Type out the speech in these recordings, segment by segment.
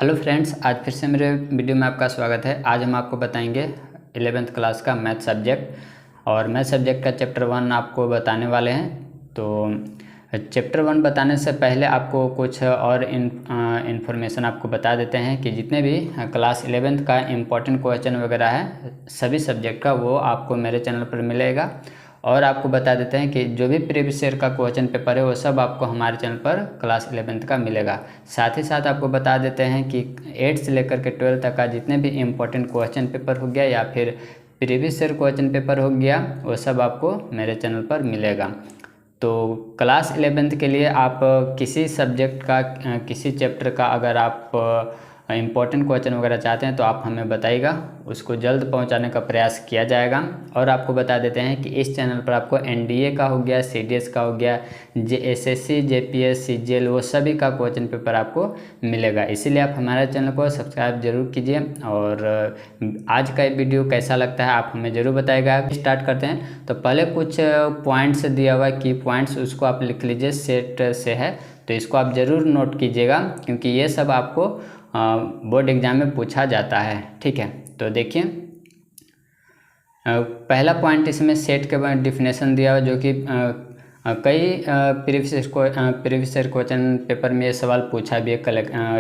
Hello friends, आज फिर से मेरे वीडियो में आपका स्वागत है। आज हम आपको बताएंगे 11th क्लास का मैथ सब्जेक्ट और मैथ सब्जेक्ट का चैप्टर 1 आपको बताने वाले हैं। तो चैप्टर 1 बताने से पहले आपको कुछ और इन्फॉर्मेशन आपको बता देते हैं कि जितने भी क्लास 11th का इम्पोर्टेंट क्वेश्चन वगैरह है सभी सब्जेक्ट का वो आपको मेरे चैनल पर मिलेगा। और आपको बता देते हैं कि जो भी प्रीवियस ईयर का क्वेश्चन पेपर है वो सब आपको हमारे चैनल पर क्लास 11th का मिलेगा। साथ ही साथ आपको बता देते हैं कि 8 से लेकर के 12 तक का जितने भी इम्पोर्टेंट क्वेश्चन पेपर हो गया या फिर प्रीवियस ईयर क्वेश्चन पेपर हो गया वो सब आपको मेरे चैनल पर मिलेगा। तो क्लास 11th के लिए आप किसी सब्जेक्ट का किसी चैप्टर का अगर आप इम्पोर्टेंट क्वेश्चन वगैरह चाहते हैं तो आप हमें बताइएगा, उसको जल्द पहुंचाने का प्रयास किया जाएगा। और आपको बता देते हैं कि इस चैनल पर आपको एनडीए का हो गया, सीडीएस का हो गया, एसएससी, जेपीएस, सीजीएल वो सभी का क्वेश्चन पेपर आपको मिलेगा। इसीलिए आप हमारे चैनल को सब्सक्राइब जरूर कीजिए। और आज का वीडियो कैसा लगता है आप हमें ज़रूर बताइएगा। स्टार्ट करते हैं। तो पहले कुछ पॉइंट्स दिया हुआ की पॉइंट्स उसको आप लिख लीजिए, सेट से है तो इसको आप ज़रूर नोट कीजिएगा क्योंकि ये सब आपको बोर्ड एग्जाम में पूछा जाता है। ठीक है, तो देखिए पहला पॉइंट इसमें सेट के बाद डिफिनेशन दिया हुआ जो कि कई प्रीवियस ईयर क्वेश्चन पेपर में ये सवाल पूछा भी है,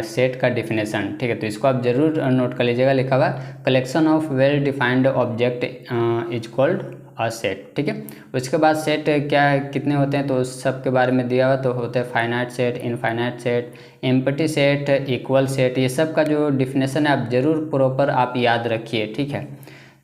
सेट का डिफिनेशन। ठीक है, तो इसको आप जरूर नोट कर लीजिएगा। लिखा हुआ collection of well defined object is called a set. ठीक है, उसके बाद सेट क्या कितने होते हैं तो उस सब के बारे में दिया हुआ। तो होते हैं finite set, infinite set, empty set, equal set. ये सब का जो डिफिनेशन है आप जरूर प्रॉपर आप याद रखिए। ठीक है,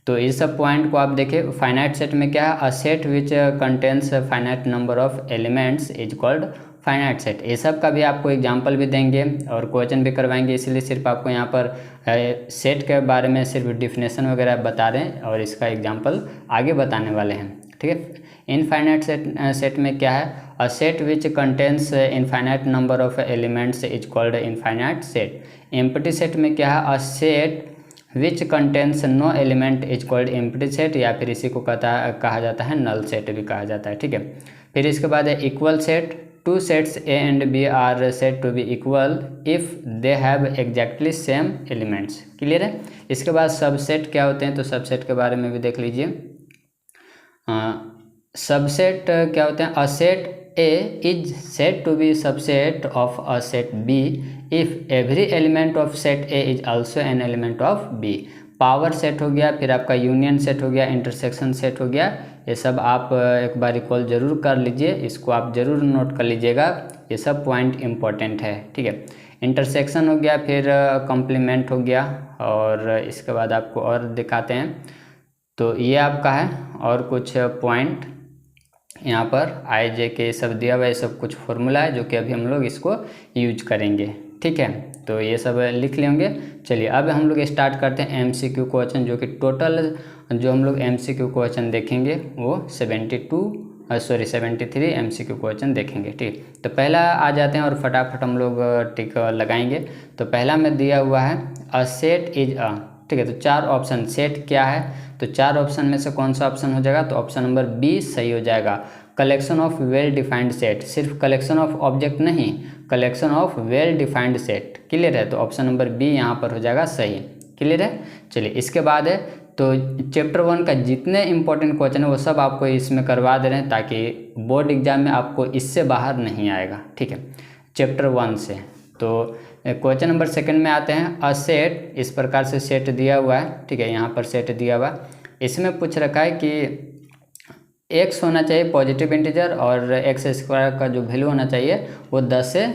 तो इस सब पॉइंट को आप देखिए। फाइनाइट सेट में क्या है, a set which contains finite number of elements is called finite set. ये सब का भी आपको एग्जांपल भी देंगे और क्वेश्चन भी करवाएंगे, इसलिए सिर्फ आपको यहाँ पर सेट के बारे में सिर्फ डिफिनेशन वगैरह बता रहे हैं और इसका एग्जांपल आगे बताने वाले हैं। ठीक है, इनफाइनाइट सेट में क्या है, a set which contains infinite number of elements is called infinite set. Empty set में क्या है, a set which contains no element is called empty set, या फिर इसी को कहा जाता है नल सेट भी कहा जाता है। ठीक है, फिर इसके बाद है equal set. Two sets A and B are said to be equal if they have exactly same elements. Clear है। इसके बाद सबसेट क्या होते हैं तो सबसेट के बारे में भी देख लीजिए। सबसेट क्या होते हैं, a set A is said to be subset of a set B if every element of set A is also an element of B। Power set हो गया, फिर आपका यूनियन सेट हो गया, इंटरसेक्शन सेट हो गया। ये सब आप एक बार रिकॉल जरूर कर लीजिए, इसको आप जरूर नोट कर लीजिएगा, ये सब पॉइंट इम्पोर्टेंट है। ठीक है, इंटरसेक्शन हो गया, फिर कॉम्प्लीमेंट हो गया और इसके बाद आपको और दिखाते हैं। तो ये आपका है और कुछ पॉइंट यहाँ पर आई जे के सब दिया हुआ है, सब कुछ फॉर्मूला है जो कि अभी हम लोग इसको यूज करेंगे। ठीक है, तो ये सब लिख लेंगे। चलिए अब हम लोग स्टार्ट करते हैं एमसीक्यू क्वेश्चन, जो कि टोटल जो हम लोग एमसीक्यू क्वेश्चन देखेंगे वो 73 एमसीक्यू क्वेश्चन देखेंगे। ठीक, तो पहला आ जाते हैं और फटाफट हम लोग टिक लगाएंगे। तो पहला में दिया हुआ है अ सेट इज अ। ठीक है, तो 4 ऑप्शन सेट क्या है तो 4 ऑप्शन में से कौन सा ऑप्शन हो जाएगा तो ऑप्शन नंबर बी सही हो जाएगा। Collection of well defined set, सिर्फ कलेक्शन ऑफ ऑब्जेक्ट नहीं, collection of well defined set. Clear है, तो ऑप्शन नंबर बी यहाँ पर हो जाएगा सही। क्लियर है। चलिए इसके बाद है तो चैप्टर 1 का जितने इंपॉर्टेंट क्वेश्चन है वो सब आपको इसमें करवा दे रहे हैं ताकि बोर्ड एग्जाम में आपको इससे बाहर नहीं आएगा। ठीक है, चैप्टर 1 से। तो क्वेश्चन नंबर 2 में आते हैं। अ सेट, इस प्रकार से सेट दिया हुआ है। ठीक है, यहाँ पर सेट दिया हुआ, इसमें पूछ रखा है कि एक्स होना चाहिए पॉजिटिव इंटीजर और एक्स स्क्वायर का जो वैल्यू होना चाहिए वो 10 से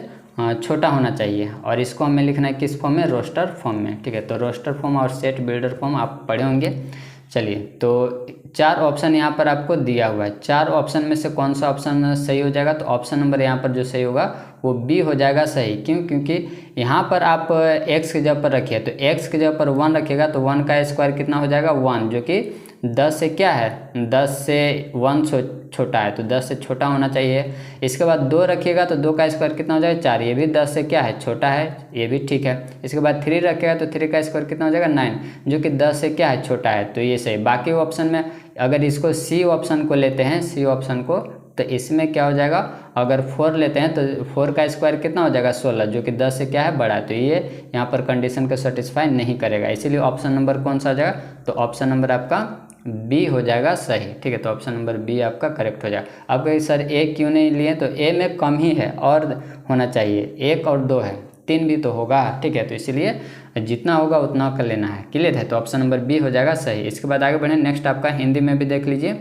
छोटा होना चाहिए। और इसको हमें लिखना है किस फॉर्म में, रोस्टर फॉर्म में। ठीक है, तो रोस्टर फॉर्म और सेट बिल्डर फॉर्म आप पढ़े होंगे। चलिए, तो 4 ऑप्शन यहाँ पर आपको दिया हुआ है। 4 ऑप्शन में से कौन सा ऑप्शन सही हो जाएगा तो ऑप्शन नंबर यहाँ पर जो सही होगा वो बी हो जाएगा सही। क्यों, क्योंकि यहाँ पर आप x की जगह पर रखिए तो x की जगह पर 1 रखिएगा तो 1 का स्क्वायर कितना हो जाएगा 1, जो कि 10 से क्या है 10 से 1 छोटा है तो 10 से छोटा होना चाहिए। इसके बाद 2 रखिएगा तो 2 का स्क्वायर कितना हो जाएगा 4, ये भी 10 से क्या है छोटा है, ये भी ठीक है। इसके बाद 3 रखिएगा तो 3 का स्क्वायर कितना हो जाएगा 9, जो कि 10 से क्या है छोटा है, तो ये सही। बाकी ऑप्शन में अगर इसको सी ऑप्शन को लेते हैं, सी ऑप्शन को, तो इसमें क्या हो जाएगा, अगर 4 लेते हैं तो 4 का स्क्वायर कितना हो जाएगा 16, जो कि 10 से क्या है बड़ा है, तो ये यहाँ पर कंडीशन को सेटिस्फाई नहीं करेगा, इसीलिए ऑप्शन नंबर कौन सा हो जाएगा, तो ऑप्शन नंबर आपका बी हो जाएगा सही। ठीक है, तो ऑप्शन नंबर बी आपका करेक्ट हो जाएगा। आप कहें सर ए क्यों नहीं लिए, तो ए में कम ही है और होना चाहिए, 1 और 2 है, 3 भी तो होगा। ठीक है, तो इसलिए जितना होगा उतना कर लेना है। क्लियर है, तो ऑप्शन नंबर बी हो जाएगा सही। इसके बाद आगे बढ़ें, नेक्स्ट आपका हिंदी में भी देख लीजिए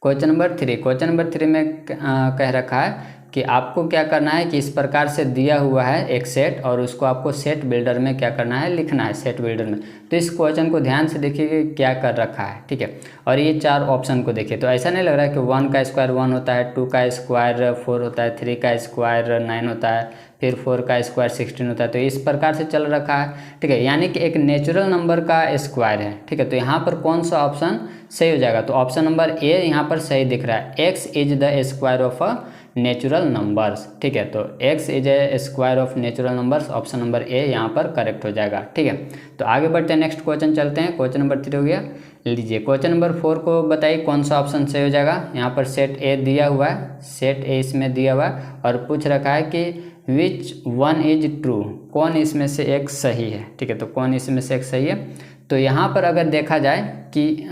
क्वेश्चन नंबर 3। क्वेश्चन नंबर 3 में कह रखा है कि आपको क्या करना है कि इस प्रकार से दिया हुआ है एक सेट और उसको आपको सेट बिल्डर में क्या करना है, लिखना है सेट बिल्डर में। तो इस क्वेश्चन को ध्यान से देखिए क्या कर रखा है। ठीक है, और ये 4 ऑप्शन को देखिए, तो ऐसा नहीं लग रहा है कि 1 का स्क्वायर 1 होता है, 2 का स्क्वायर 4 होता है, 3 का स्क्वायर 9 होता है, फिर 4 का स्क्वायर 16 होता है, तो इस प्रकार से चल रखा है। ठीक है, यानी कि एक नेचुरल नंबर का स्क्वायर है। ठीक है, तो यहाँ पर कौन सा ऑप्शन सही हो जाएगा, तो ऑप्शन नंबर ए यहाँ पर सही दिख रहा है, x is the square of a natural numbers. ठीक है, तो x is a square of natural numbers, option number A यहाँ पर करेक्ट हो जाएगा। ठीक है, तो आगे बढ़ते हैं, नेक्स्ट क्वेश्चन चलते हैं। क्वेश्चन नंबर 3 हो गया। लीजिए क्वेश्चन नंबर 4 को बताइए कौन सा ऑप्शन सही हो जाएगा। यहाँ पर सेट ए दिया हुआ है, सेट ए इसमें दिया हुआ है और पूछ रखा है कि विच वन इज ट्रू, कौन इसमें से एक सही है। ठीक है, तो कौन इसमें से एक सही है, तो यहाँ पर अगर देखा जाए कि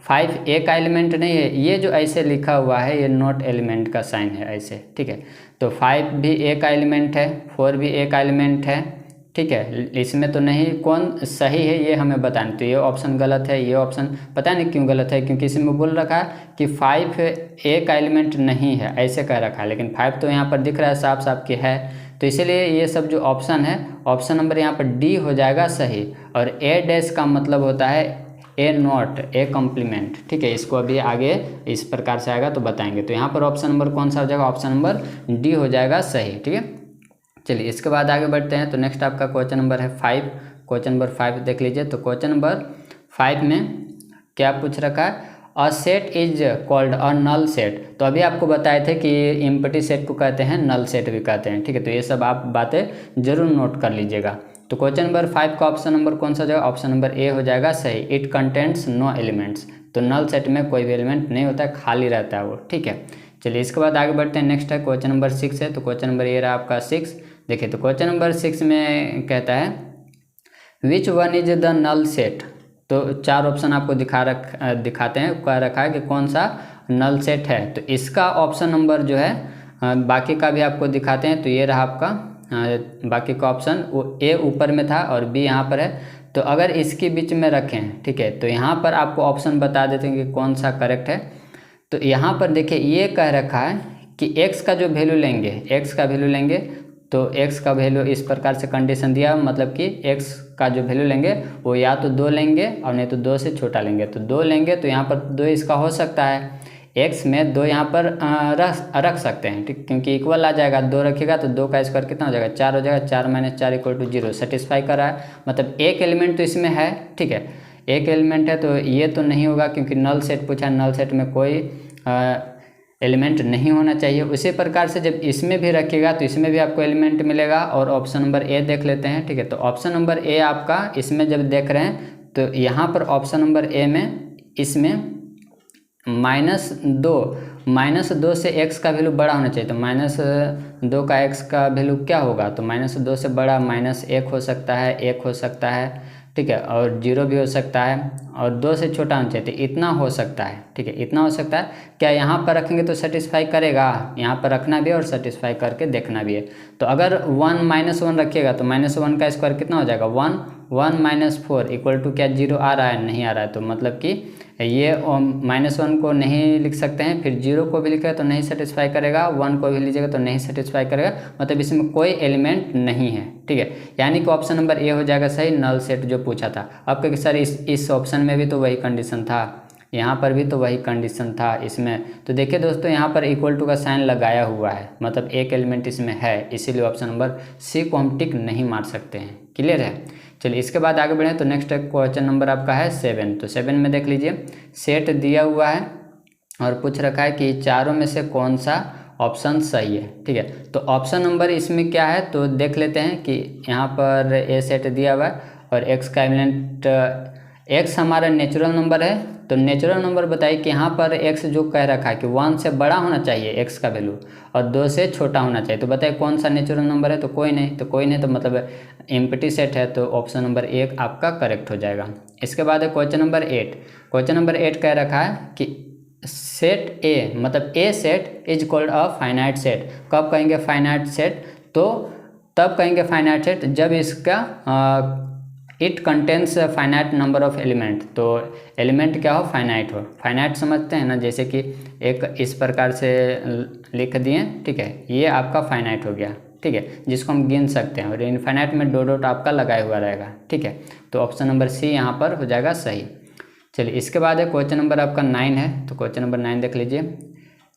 5 ए का एलिमेंट नहीं है, ये जो ऐसे लिखा हुआ है ये नॉट एलिमेंट का साइन है ऐसे। ठीक है, तो 5 भी ए का एलिमेंट है, 4 भी ए का एलिमेंट है। ठीक है, इसमें तो नहीं, कौन सही है ये हमें बताना, तो ये ऑप्शन गलत है, ये ऑप्शन पता नहीं क्यों गलत है, क्योंकि इसमें बोल रखा है कि 5 ए का एलिमेंट नहीं है ऐसे कह रखा है, लेकिन 5 तो यहाँ पर दिख रहा है साफ साफ कि है, तो इसीलिए ये सब जो ऑप्शन है, ऑप्शन नंबर यहाँ पर डी हो जाएगा सही। और ए डैश का मतलब होता है ए नॉट, ए कॉम्प्लीमेंट। ठीक है, इसको अभी आगे इस प्रकार से आएगा तो बताएंगे। तो यहाँ पर ऑप्शन नंबर कौन सा हो जाएगा, ऑप्शन नंबर डी हो जाएगा सही। ठीक है, चलिए इसके बाद आगे बढ़ते हैं। तो नेक्स्ट आपका क्वेश्चन नंबर है 5। क्वेश्चन नंबर 5 देख लीजिए। तो क्वेश्चन नंबर 5 में क्या पूछ रखा है, a set is called a null set. तो अभी आपको बताए थे कि एम्प्टी सेट को कहते हैं, नल सेट भी कहते हैं। ठीक है, तो ये सब आप बातें जरूर नोट कर लीजिएगा। तो क्वेश्चन नंबर 5 का ऑप्शन नंबर कौन सा हो जाएगा, ऑप्शन नंबर ए हो जाएगा सही। इट कंटेंट्स नो एलिमेंट्स, तो नल सेट में कोई भी एलिमेंट नहीं होता है, खाली रहता है वो। ठीक है, चलिए इसके बाद आगे बढ़ते हैं। नेक्स्ट है क्वेश्चन नंबर 6 है। तो क्वेश्चन नंबर ये रहा आपका 6। देखिए तो क्वेश्चन नंबर 6 में कहता है which one is the null set. तो 4 ऑप्शन आपको दिखाते हैं, कह रखा है कि कौन सा नल सेट है। तो इसका ऑप्शन नंबर जो है बाकी का भी आपको दिखाते हैं। तो ये रहा आपका बाकी का ऑप्शन, वो ए ऊपर में था और बी यहाँ पर है। तो अगर इसके बीच में रखें, ठीक है, तो यहाँ पर आपको ऑप्शन बता देते हैं कि कौन सा करेक्ट है। तो यहाँ पर देखिए ये कह रखा है कि x का जो वैल्यू लेंगे, x का वैल्यू लेंगे, तो x का वैल्यू इस प्रकार से कंडीशन दिया, मतलब कि x का जो वैल्यू लेंगे वो या तो 2 लेंगे और नहीं तो 2 से छोटा लेंगे। तो 2 लेंगे तो यहाँ पर 2 इसका हो सकता है, x में 2 यहाँ पर रख सकते हैं, ठीक, क्योंकि इक्वल आ जाएगा। 2 रखिएगा तो 2 का स्क्वायर कितना हो जाएगा, 4 हो जाएगा। 4 - 4 = 0 सेटिस्फाई कर रहा है, मतलब एक एलिमेंट तो इसमें है। ठीक है, एक एलिमेंट है, तो ये तो नहीं होगा क्योंकि नल सेट पूछा, नल सेट में कोई एलिमेंट नहीं होना चाहिए। उसी प्रकार से जब इसमें भी रखिएगा तो इसमें भी आपको एलिमेंट मिलेगा। और ऑप्शन नंबर ए देख लेते हैं। ठीक है, तो ऑप्शन नंबर ए आपका इसमें जब देख रहे हैं तो यहाँ पर ऑप्शन नंबर ए में इसमें -2 से x का वैल्यू बड़ा होना चाहिए। तो -2 का x का वैल्यू क्या होगा, तो -2 से बड़ा -1 हो सकता है, 1 हो सकता है, ठीक है, और 0 भी हो सकता है, और 2 से छोटा होना चाहिए। तो इतना हो सकता है, ठीक है, इतना हो सकता है। क्या यहाँ पर रखेंगे तो सेटिस्फाई करेगा, यहाँ पर रखना भी है और सेटिस्फाई करके देखना भी है। तो अगर 1 - 1 रखिएगा तो -1 का स्क्वायर कितना हो जाएगा, 1 - 4 = क्या 0 आ रहा है, नहीं आ रहा है। तो मतलब कि ये -1 को नहीं लिख सकते हैं, फिर 0 को भी लिखेगा तो नहीं सेटिस्फाई करेगा, 1 को भी लीजिएगा तो नहीं सेटिस्फाई करेगा, मतलब इसमें कोई एलिमेंट नहीं है। ठीक है, यानी कि ऑप्शन नंबर ए हो जाएगा सही, नल सेट जो पूछा था। अब क्योंकि सर इस ऑप्शन में भी तो वही कंडीशन था, यहाँ पर भी तो वही कंडीशन था इसमें। तो देखिए दोस्तों, यहाँ पर = का साइन लगाया हुआ है, मतलब एक एलिमेंट इसमें है, इसीलिए ऑप्शन नंबर सी को हम टिक नहीं मार सकते हैं। क्लियर है, चलिए इसके बाद आगे बढ़ें। तो नेक्स्ट क्वेश्चन नंबर आपका है 7। तो 7 में देख लीजिए, सेट दिया हुआ है और पूछ रखा है कि चारों में से कौन सा ऑप्शन सही है। ठीक है, तो ऑप्शन नंबर इसमें क्या है तो देख लेते हैं कि यहाँ पर ए सेट दिया हुआ है और एक्स का एलिमेंट, एक्स हमारा नेचुरल नंबर है तो नेचुरल नंबर बताइए कि यहाँ पर x जो कह रखा है कि 1 से बड़ा होना चाहिए x का वैल्यू और 2 से छोटा होना चाहिए, तो बताइए कौन सा नेचुरल नंबर है, तो कोई नहीं, तो मतलब एम्प्टी सेट है, तो ऑप्शन नंबर 1 आपका करेक्ट हो जाएगा। इसके बाद है क्वेश्चन नंबर 8। क्वेश्चन नंबर 8 कह रखा है कि सेट ए मतलब a set is called a finite set. कब कहेंगे फाइनाइट सेट, तो तब कहेंगे फाइनाइट सेट जब इसका it contains finite number of element, तो एलिमेंट क्या हो, फाइनाइट हो। फाइनाइट समझते हैं ना, जैसे कि एक इस प्रकार से लिख दिए, ठीक है, ये आपका फाइनाइट हो गया, ठीक है, जिसको हम गिन सकते हैं, और इनफाइनाइट में डॉट डॉट आपका लगाया हुआ रहेगा, ठीक है, तो ऑप्शन नंबर सी यहाँ पर हो जाएगा सही। चलिए इसके बाद है क्वेश्चन नंबर आपका 9 है, तो क्वेश्चन नंबर 9 देख लीजिए।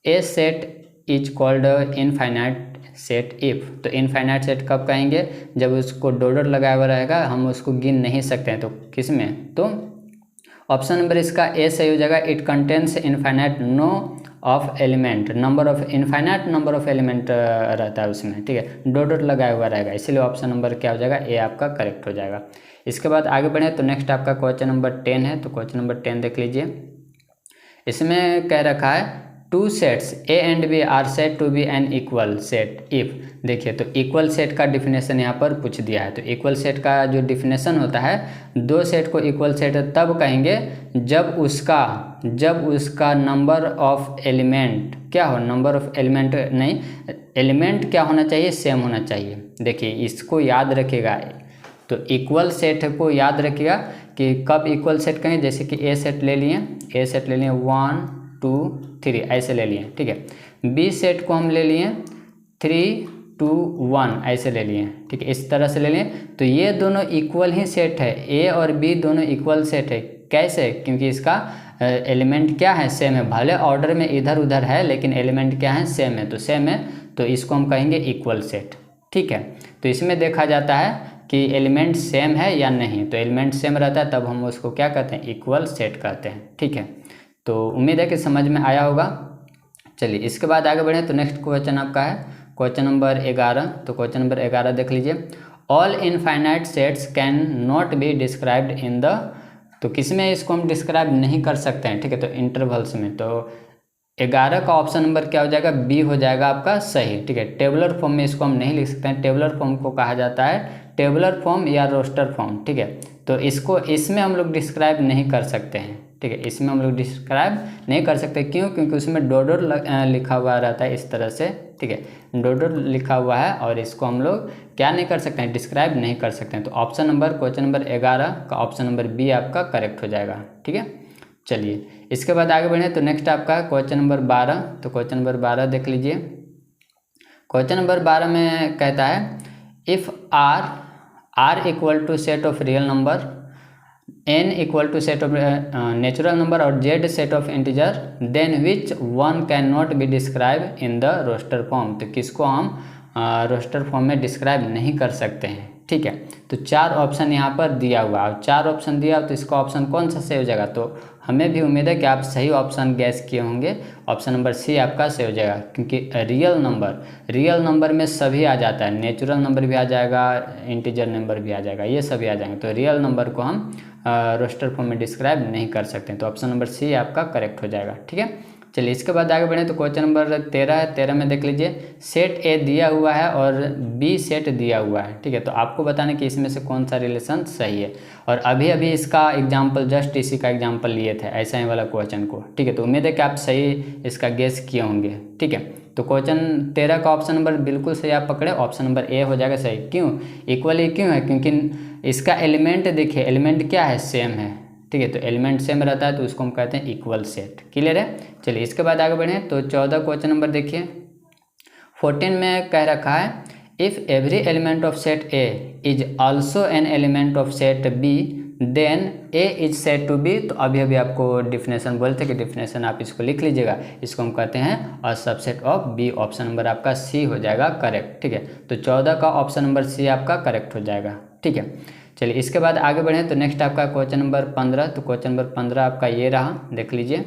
A set is called infinite set if, तो इनफाइनाइट सेट कब कहेंगे, जब उसको डॉट डॉट लगाया हुआ रहेगा, हम उसको गिन नहीं सकते हैं, तो किस में, तो ऑप्शन नंबर इसका ए सही हो जाएगा। It contains infinite no of element, number of infinite number of element रहता है उसमें, ठीक है, डॉट डॉट लगाया हुआ रहेगा, इसलिए ऑप्शन नंबर क्या हो जाएगा, ए आपका करेक्ट हो जाएगा। इसके बाद आगे बढ़े तो नेक्स्ट आपका क्वेश्चन नंबर 10 है, तो क्वेश्चन नंबर 10 देख लीजिए। इसमें कह रखा है two sets A and B are said to be an equal set if. देखिए तो इक्वल सेट का डिफिनेशन यहाँ पर पूछ दिया है, तो इक्वल सेट का जो डिफिनेशन होता है, दो सेट को इक्वल सेट तब कहेंगे जब उसका नंबर ऑफ एलिमेंट क्या हो, नंबर ऑफ एलिमेंट नहीं, एलिमेंट क्या होना चाहिए, सेम होना चाहिए। देखिए इसको याद रखिएगा, तो इक्वल सेट को याद रखिएगा कि कब इक्वल सेट कहेंगे, जैसे कि ए सेट ले लिए 1 2 3 ऐसे ले लिए, ठीक है, बी सेट को हम ले लिए 3 2 1 ऐसे ले लिए, ठीक है, इस तरह से ले लिए, तो ये दोनों इक्वल ही सेट है, ए और बी दोनों इक्वल सेट है। कैसे, क्योंकि इसका एलिमेंट क्या है, सेम है, भले ऑर्डर में इधर उधर है लेकिन एलिमेंट क्या है, सेम है, तो सेम है, तो इसको हम कहेंगे इक्वल सेट, ठीक है। तो इसमें देखा जाता है कि एलिमेंट सेम है या नहीं, तो एलिमेंट सेम रहता है तब हम उसको क्या कहते हैं, इक्वल सेट कहते हैं, ठीक है। तो उम्मीद है कि समझ में आया होगा। चलिए इसके बाद आगे बढ़ें, तो नेक्स्ट क्वेश्चन आपका है क्वेश्चन नंबर 11, तो क्वेश्चन नंबर 11 देख लीजिए। All infinite sets can not be described in the, तो किस में इसको हम डिस्क्राइब नहीं कर सकते हैं, ठीक है, तो इंटरवल्स में, तो 11 का ऑप्शन नंबर क्या हो जाएगा, बी हो जाएगा आपका सही, ठीक है। टेबुलर फॉर्म में इसको हम नहीं लिख सकते हैं, टेबुलर फॉर्म को कहा जाता है टेबुलर फॉर्म या रोस्टर फॉर्म, ठीक है, तो इसको इसमें हम लोग डिस्क्राइब नहीं कर सकते हैं, ठीक है, इसमें हम लोग डिस्क्राइब नहीं कर सकते, क्यों, क्योंकि उसमें डॉट डॉट लिखा हुआ रहता है इस तरह से, ठीक है, डॉट डॉट लिखा हुआ है, और इसको हम लोग क्या नहीं कर सकते हैं, डिस्क्राइब नहीं कर सकते हैं, तो ऑप्शन नंबर क्वेश्चन नंबर 11 का ऑप्शन नंबर बी आपका करेक्ट हो जाएगा, ठीक है। चलिए इसके बाद आगे बढ़े, तो नेक्स्ट आपका क्वेश्चन नंबर 12, तो क्वेश्चन नंबर 12 देख लीजिए। क्वेश्चन नंबर 12 में कहता है if R equal to set of real number, n equal to set of natural number और z set of integer, then which one can not be describe in the roster form, तो किसको हम roster form में describe नहीं कर सकते हैं, ठीक है। तो 4 ऑप्शन यहाँ पर दिया हुआ है, 4 ऑप्शन दिया, तो इसका ऑप्शन कौन सा सही हो जाएगा, तो हमें भी उम्मीद है कि आप सही ऑप्शन गैस किए होंगे, ऑप्शन नंबर सी आपका सही हो जाएगा, क्योंकि रियल नंबर में सभी आ जाता है, नेचुरल नंबर भी आ जाएगा, इंटीजर नंबर भी आ जाएगा, ये सभी आ जाएंगे, तो रियल नंबर को हम रोस्टर फॉर्म में डिस्क्राइब नहीं कर सकते, तो ऑप्शन नंबर सी आपका करेक्ट हो जाएगा, ठीक है। चलिए इसके बाद आगे बढ़ें, तो क्वेश्चन नंबर 13 है, 13 में देख लीजिए। सेट ए दिया हुआ है और बी सेट दिया हुआ है, ठीक है, तो आपको बताना कि इसमें से कौन सा रिलेशन सही है, और अभी इसका एग्जाम्पल जस्ट इसी का एग्जाम्पल लिए थे ऐसा ही वाला क्वेश्चन को, ठीक है, तो उम्मीद है कि आप सही इसका गेस किए होंगे, ठीक है। तो क्वेश्चन 13 का ऑप्शन नंबर बिल्कुल सही आप पकड़े, ऑप्शन नंबर ए हो जाएगा सही। क्यों इक्वली क्यों है, क्योंकि इसका एलिमेंट देखिए, एलिमेंट क्या है, सेम है, ठीक है, तो एलिमेंट सेम रहता है तो उसको हम कहते हैं इक्वल सेट, क्लियर है। चलिए इसके बाद आगे बढ़ें, तो 14 क्वेश्चन नंबर देखिए। 14 में कह रखा है if every element of set A is also an element of set B then A is said to be, तो अभी आपको डिफिनेशन बोलते कि डिफिनेशन आप इसको लिख लीजिएगा, इसको हम कहते हैं a subset of B, option number आपका सी हो जाएगा करेक्ट, ठीक है। तो 14 का ऑप्शन नंबर सी आपका करेक्ट हो जाएगा, ठीक है। चलिए इसके बाद आगे बढ़ें, तो नेक्स्ट आपका क्वेश्चन नंबर 15, तो क्वेश्चन नंबर 15 आपका ये रहा, देख लीजिए।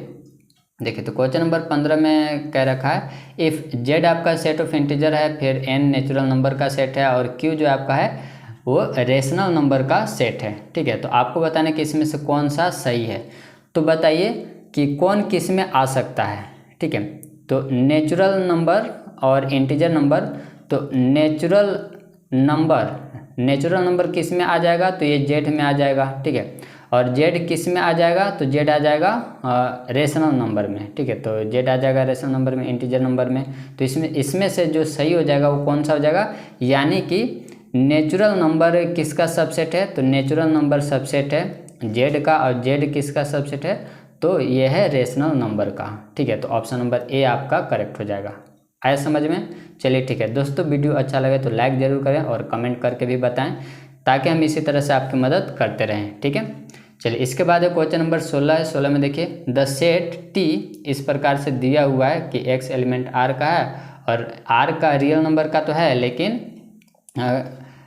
देखिए तो क्वेश्चन नंबर 15 में कह रखा है इफ़ जेड आपका सेट ऑफ इंटीजर है, फिर एन नेचुरल नंबर का सेट है, और क्यू जो आपका है वो रेशनल नंबर का सेट है, ठीक है, तो आपको बताना कि इसमें से कौन सा सही है। तो बताइए कि कौन किस में आ सकता है। ठीक है, तो नेचुरल नंबर और इंटीजर नंबर। तो नेचुरल नंबर किस में आ जाएगा, तो ये जेड में आ जाएगा। ठीक है, और जेड किस में आ जाएगा, तो जेड आ जाएगा रेशनल नंबर में। ठीक है, तो जेड आ जाएगा रेशनल नंबर में, इंटीजर नंबर में। तो इसमें से जो सही हो जाएगा वो कौन सा हो जाएगा, यानी कि नेचुरल नंबर किसका सबसेट है, तो नेचुरल नंबर सबसेट है जेड का, और जेड किसका सबसेट है, तो ये है रेशनल नंबर का। ठीक है, तो ऑप्शन नंबर ए आपका करेक्ट हो जाएगा। आया समझ में? चलिए ठीक है दोस्तों, वीडियो अच्छा लगे तो लाइक ज़रूर करें और कमेंट करके भी बताएं, ताकि हम इसी तरह से आपकी मदद करते रहें। ठीक है, चलिए इसके बाद है क्वेश्चन नंबर 16 है। 16 में देखिए, द सेट टी इस प्रकार से दिया हुआ है कि एक्स एलिमेंट आर का है, और आर का रियल नंबर का तो है लेकिन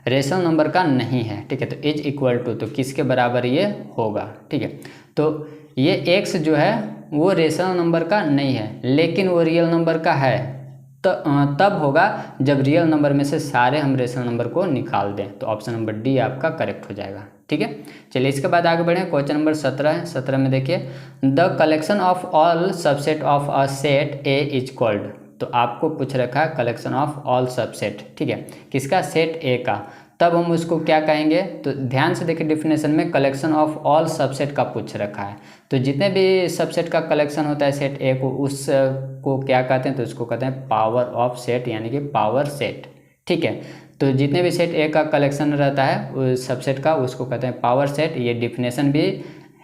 रेशनल नंबर का नहीं है। ठीक है, तो इज इक्वल टू, तो किसके बराबर ये होगा। ठीक है, तो ये एक्स जो है वो रेशनल नंबर का नहीं है लेकिन वो रियल नंबर का है, तो तब होगा जब रियल नंबर में से सारे हम रेशनल नंबर को निकाल दें। तो ऑप्शन नंबर डी आपका करेक्ट हो जाएगा। ठीक है, चलिए इसके बाद आगे बढ़ें। क्वेश्चन नंबर 17 है। 17 में देखिए, the collection of all subset of a set A is called. तो आपको पूछ रखा है कलेक्शन ऑफ ऑल सबसेट। ठीक है, किसका, सेट ए का। तब हम उसको क्या कहेंगे, तो ध्यान से देखिए डिफिनेशन में कलेक्शन ऑफ ऑल सबसेट का पूछ रखा है। तो जितने भी सबसेट का कलेक्शन होता है सेट ए को, उस को क्या कहते हैं, तो उसको कहते हैं पावर ऑफ सेट, यानी कि पावर सेट। ठीक है, तो जितने भी सेट ए का कलेक्शन रहता है उस सबसेट का, उसको कहते हैं पावर सेट। ये डिफिनेशन भी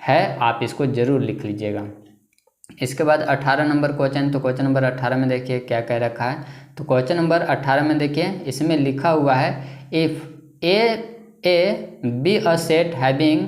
है, आप इसको जरूर लिख लीजिएगा। इसके बाद 18 नंबर क्वेश्चन। तो क्वेश्चन नंबर 18 में देखिए क्या कह रखा है। तो क्वेश्चन नंबर 18 में देखिए, इसमें लिखा हुआ है, if A be a set having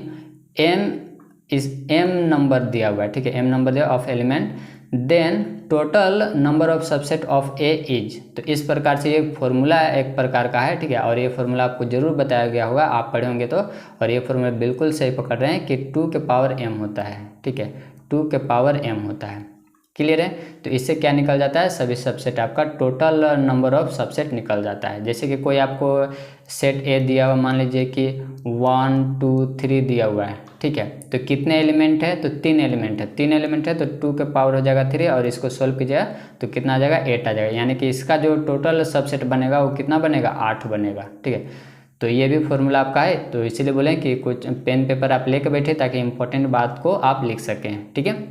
M number दिया हुआ है। ठीक है, एम नंबर दिया of element, then total number of subset of A is. तो इस प्रकार से ये फॉर्मूला एक प्रकार का है। ठीक है, और ये फॉर्मूला आपको जरूर बताया गया होगा, आप पढ़े होंगे तो। और ये फॉर्मूला बिल्कुल सही पकड़ रहे हैं कि 2 के पावर m होता है। ठीक है, 2 के पावर m होता है। क्लियर है? तो इससे क्या निकल जाता है, सभी सबसेट आपका टोटल नंबर ऑफ सबसेट निकल जाता है। जैसे कि कोई आपको सेट ए दिया हुआ, मान लीजिए कि 1 2 3 दिया हुआ है। ठीक है, तो कितने एलिमेंट है, तो 3 एलिमेंट है। 3 एलिमेंट है तो 2 के पावर हो जाएगा 3, और इसको सोल्व कीजिएगा तो कितना आ जाएगा, 8 आ जाएगा। यानी कि इसका जो टोटल सबसेट बनेगा वो कितना बनेगा, 8 बनेगा। ठीक है, तो ये भी फॉर्मूला आपका है। तो इसीलिए बोलें कि कुछ पेन पेपर आप लेकर बैठे ताकि इंपॉर्टेंट बात को आप लिख सकें। ठीक है,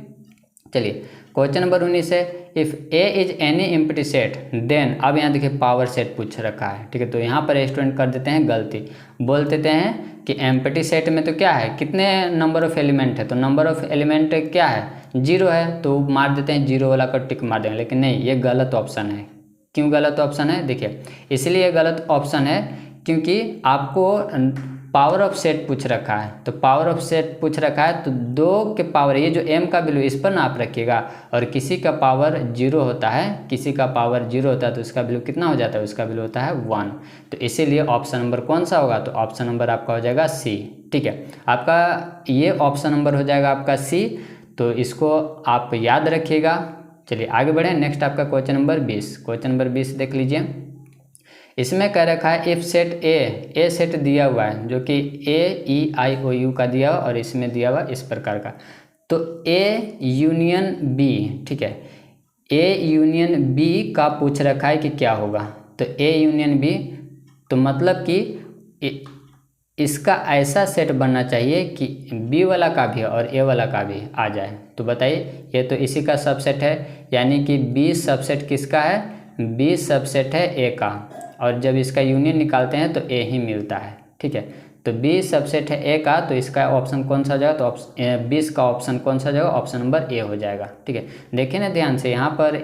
चलिए क्वेश्चन नंबर 19 है, if A is any empty set then. अब यहाँ देखिए पावर सेट पूछ रखा है। ठीक है, तो यहाँ पर स्टूडेंट कर देते हैं गलती, बोल देते हैं कि एम्प्टी सेट में तो क्या है, कितने नंबर ऑफ एलिमेंट है, तो नंबर ऑफ एलिमेंट क्या है, 0 है, तो मार देते हैं 0 वाला का टिक मार देंगे। लेकिन नहीं, ये गलत ऑप्शन है। क्यों गलत ऑप्शन है, देखिए इसलिए गलत ऑप्शन है क्योंकि आपको पावर ऑफ सेट पूछ रखा है। तो पावर ऑफ सेट पूछ रखा है तो 2 के पावर, ये जो m का वैल्यू इस पर ना आप रखिएगा, और किसी का पावर 0 होता है, किसी का पावर 0 होता है तो उसका वैल्यू कितना हो जाता है, उसका वैल्यू होता है 1। तो इसीलिए ऑप्शन नंबर कौन सा होगा, तो ऑप्शन नंबर आपका हो जाएगा सी। ठीक है, आपका ये ऑप्शन नंबर हो जाएगा आपका सी, तो इसको आप याद रखिएगा। चलिए आगे बढ़ें। नेक्स्ट आपका क्वेश्चन नंबर 20। क्वेश्चन नंबर 20 देख लीजिए, इसमें कह रखा है इफ सेट ए सेट दिया हुआ है जो कि AEIOU का दिया हुआ, और इसमें दिया हुआ इस प्रकार का। तो A यूनियन B, ठीक है, A यूनियन B का पूछ रखा है कि क्या होगा। तो A यूनियन B, तो मतलब कि इसका ऐसा सेट बनना चाहिए कि B वाला का भी और A वाला का भी आ जाए। तो बताइए, ये तो इसी का सबसेट है, यानी कि B सबसेट किसका है, B सबसेट है A का, और जब इसका यूनियन निकालते हैं तो A ही मिलता है। ठीक है, तो B सबसेट है A का, तो इसका ऑप्शन कौन सा हो जाएगा, तो 20 का ऑप्शन कौन सा हो जाएगा, ऑप्शन नंबर A हो जाएगा। ठीक है, देखिए ना ध्यान से, यहाँ पर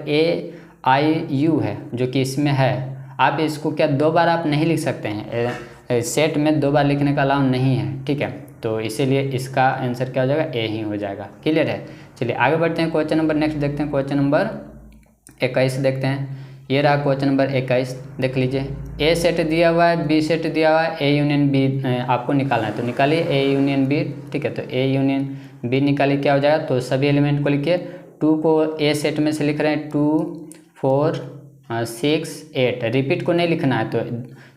AIU है जो कि इसमें है। आप इसको क्या 2 बार आप नहीं लिख सकते हैं, सेट में 2 बार लिखने का अलाउ नहीं है। ठीक है, तो इसीलिए इसका आंसर क्या हो जाएगा, A ही हो जाएगा। क्लियर है? चलिए आगे बढ़ते हैं। क्वेश्चन नंबर नेक्स्ट देखते हैं, क्वेश्चन नंबर 21 देखते हैं। ये रहा क्वेश्चन नंबर 21, देख लीजिए। A सेट दिया हुआ है, B सेट दिया हुआ है, A यूनियन B आपको निकालना है, तो निकालिए A यूनियन B। ठीक है, तो A यूनियन B निकालिए, क्या हो जाएगा, तो सभी एलिमेंट को लिखिए। 2 को A सेट में से लिख रहे हैं, 2 4 6 8, रिपीट को नहीं लिखना है, तो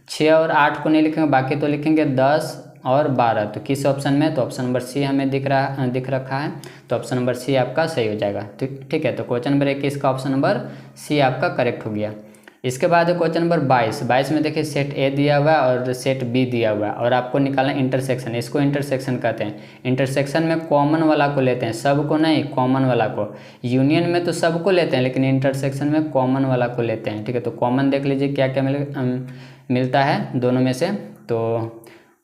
6 और 8 को नहीं लिखेंगे, बाकी तो लिखेंगे 10 और 12, तो किस ऑप्शन में? तो ऑप्शन नंबर सी हमें दिख रखा है, तो ऑप्शन नंबर सी आपका सही हो जाएगा। ठीक है, तो क्वेश्चन नंबर 21 का ऑप्शन नंबर सी आपका करेक्ट हो गया। इसके बाद क्वेश्चन नंबर 22 में देखिए सेट ए दिया हुआ है और सेट बी दिया हुआ है और आपको निकालना इंटरसेक्शन। इसको इंटरसेक्शन कहते हैं। इंटरसेक्शन में कॉमन वाला को लेते हैं, सबको नहीं, कॉमन वाला को। यूनियन में तो सबको लेते हैं, लेकिन इंटरसेक्शन में कॉमन वाला को लेते हैं। ठीक है, तो कॉमन देख लीजिए क्या क्या मिलता है दोनों में से। तो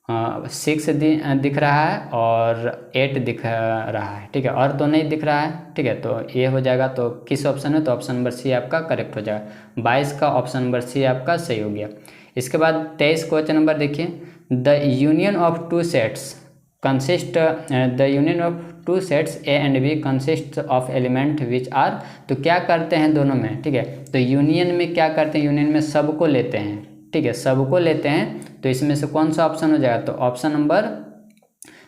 6 दिख रहा है और 8 दिख रहा है। ठीक है, और तो नहीं दिख रहा है। ठीक है, तो ये हो जाएगा। तो किस ऑप्शन में? तो ऑप्शन नंबर सी आपका करेक्ट हो जाएगा। 22 का ऑप्शन नंबर सी आपका सही हो गया। इसके बाद 23 क्वेश्चन नंबर देखिए, the union of two sets consist the union of two sets A and B consist of element which are. तो क्या करते हैं दोनों में? ठीक है, तो यूनियन में क्या करते हैं? यूनियन में सबको लेते हैं। ठीक है, सबको लेते हैं, तो इसमें से कौन सा ऑप्शन हो जाएगा? तो ऑप्शन नंबर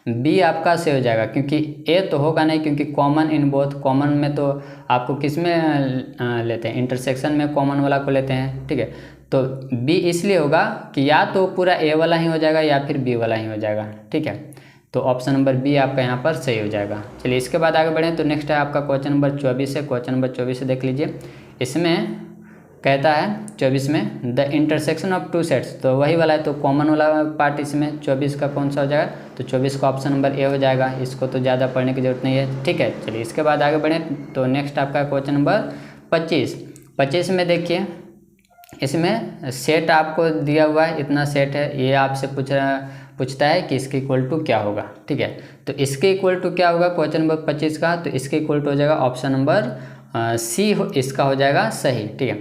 बी आपका से हो जाएगा, क्योंकि ए तो होगा नहीं, क्योंकि कॉमन इन बोथ। कॉमन में तो आपको किस में लेते हैं? इंटरसेक्शन में कॉमन वाला को लेते हैं। ठीक है, तो बी इसलिए होगा कि या तो पूरा ए वाला ही हो जाएगा या फिर बी वाला ही हो जाएगा। ठीक है, तो ऑप्शन नंबर बी आपका यहाँ पर सही हो जाएगा। चलिए इसके बाद आगे बढ़ें, तो नेक्स्ट है आपका क्वेश्चन नंबर 24 है। क्वेश्चन नंबर 24 देख लीजिए, इसमें कहता है 24 में the intersection of two sets, तो वही वाला है, तो कॉमन वाला पार्ट इसमें 24 का कौन सा हो जाएगा? तो 24 का ऑप्शन नंबर ए हो जाएगा। इसको तो ज़्यादा पढ़ने की जरूरत नहीं है। ठीक है, चलिए इसके बाद आगे बढ़ें, तो नेक्स्ट आपका क्वेश्चन नंबर 25 में देखिए, इसमें सेट आपको दिया हुआ है, इतना सेट है। ये आपसे पूछता है कि इसके इक्वल टू क्या होगा। ठीक है, तो इसके इक्वल टू क्या होगा क्वेश्चन नंबर 25 का? तो इसके इक्वल टू हो जाएगा ऑप्शन नंबर सी इसका हो जाएगा सही। ठीक है,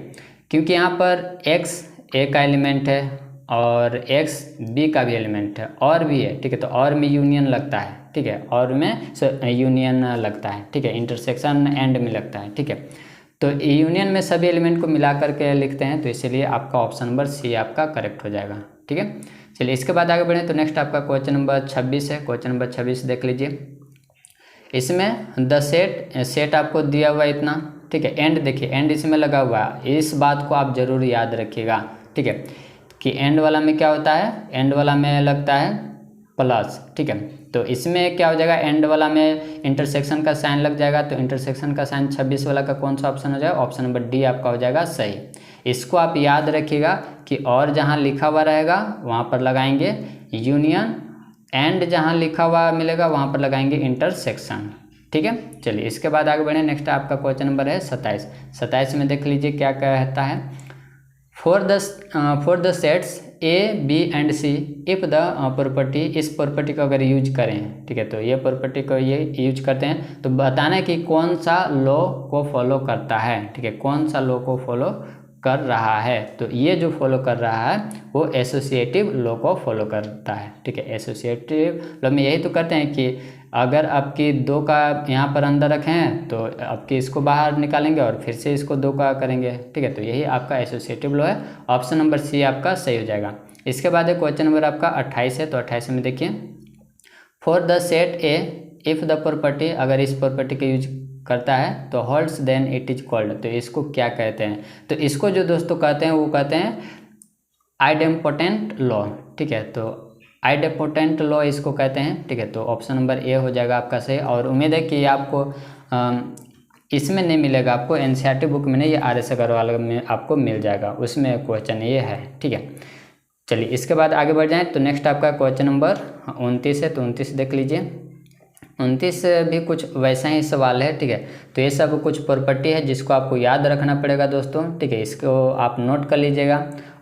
क्योंकि यहाँ पर x ए का एलिमेंट है और x बी का भी एलिमेंट है और भी है। ठीक है, तो और में यूनियन लगता है। ठीक है, और में यूनियन लगता है। ठीक है, इंटरसेक्शन एंड में लगता है। ठीक है, तो यूनियन में सभी एलिमेंट को मिला करके लिखते हैं, तो इसीलिए आपका ऑप्शन नंबर सी आपका करेक्ट हो जाएगा। ठीक है, चलिए इसके बाद आगे बढ़ें, तो नेक्स्ट आपका क्वेश्चन नंबर 26 है। क्वेश्चन नंबर 26 देख लीजिए, इसमें द सेट आपको दिया हुआ है इतना। ठीक है, एंड देखिए, एंड इसमें लगा हुआ है, इस बात को आप जरूर याद रखिएगा। ठीक है, कि एंड वाला में क्या होता है? एंड वाला में लगता है प्लस। ठीक है, तो इसमें क्या हो जाएगा? एंड वाला में इंटरसेक्शन का साइन लग जाएगा, तो इंटरसेक्शन का साइन 26 वाला का कौन सा ऑप्शन हो जाएगा? ऑप्शन नंबर डी आपका हो जाएगा सही। इसको आप याद रखिएगा कि और जहाँ लिखा हुआ रहेगा वहाँ पर लगाएंगे यूनियन, एंड जहाँ लिखा हुआ मिलेगा वहाँ पर लगाएंगे इंटरसेक्शन। ठीक है, चलिए इसके बाद आगे बढ़ें, नेक्स्ट आपका क्वेश्चन नंबर है 27 में देख लीजिए क्या कहता है, for the sets A B and C if the property, इस प्रॉपर्टी को अगर यूज करें। ठीक है, तो ये प्रॉपर्टी को ये यूज करते हैं, तो बताना है कि कौन सा लॉ को फॉलो करता है। ठीक है, कौन सा लॉ को फॉलो कर रहा है? तो ये जो फॉलो कर रहा है वो एसोसिएटिव लॉ को फॉलो करता है। ठीक है, एसोसिएटिव लॉ में यही तो करते हैं कि अगर आपकी 2 का यहाँ पर अंदर रखें हैं तो आपकी इसको बाहर निकालेंगे और फिर से इसको 2 का करेंगे। ठीक है, तो यही आपका एसोसिएटिव लॉ है। ऑप्शन नंबर सी आपका सही हो जाएगा। इसके बाद क्वेश्चन नंबर आपका 28 है, तो 28 में देखिए, for the set A if the property, अगर इस प्रॉपर्टी का यूज करता है तो holds then it is called, तो इसको क्या कहते हैं? तो इसको जो दोस्तों कहते हैं वो कहते हैं आइडेम्पोटेंट लॉ। ठीक है, तो आइडेम्पोटेंट लॉ इसको कहते हैं। ठीक है, तो ऑप्शन नंबर ए हो जाएगा आपका सही। और उम्मीद है कि आपको इसमें नहीं मिलेगा, आपको एनसीईआरटी बुक में नहीं, ये RS अग्रवाल में आपको मिल जाएगा, उसमें क्वेश्चन ये है। ठीक है, चलिए इसके बाद आगे बढ़ जाएं, तो नेक्स्ट आपका क्वेश्चन नंबर 29 है, तो 29 देख लीजिए। 29 भी कुछ वैसा ही सवाल है। ठीक है, तो ये सब कुछ प्रॉपर्टी है जिसको आपको याद रखना पड़ेगा दोस्तों। ठीक है, इसको आप नोट कर लीजिएगा।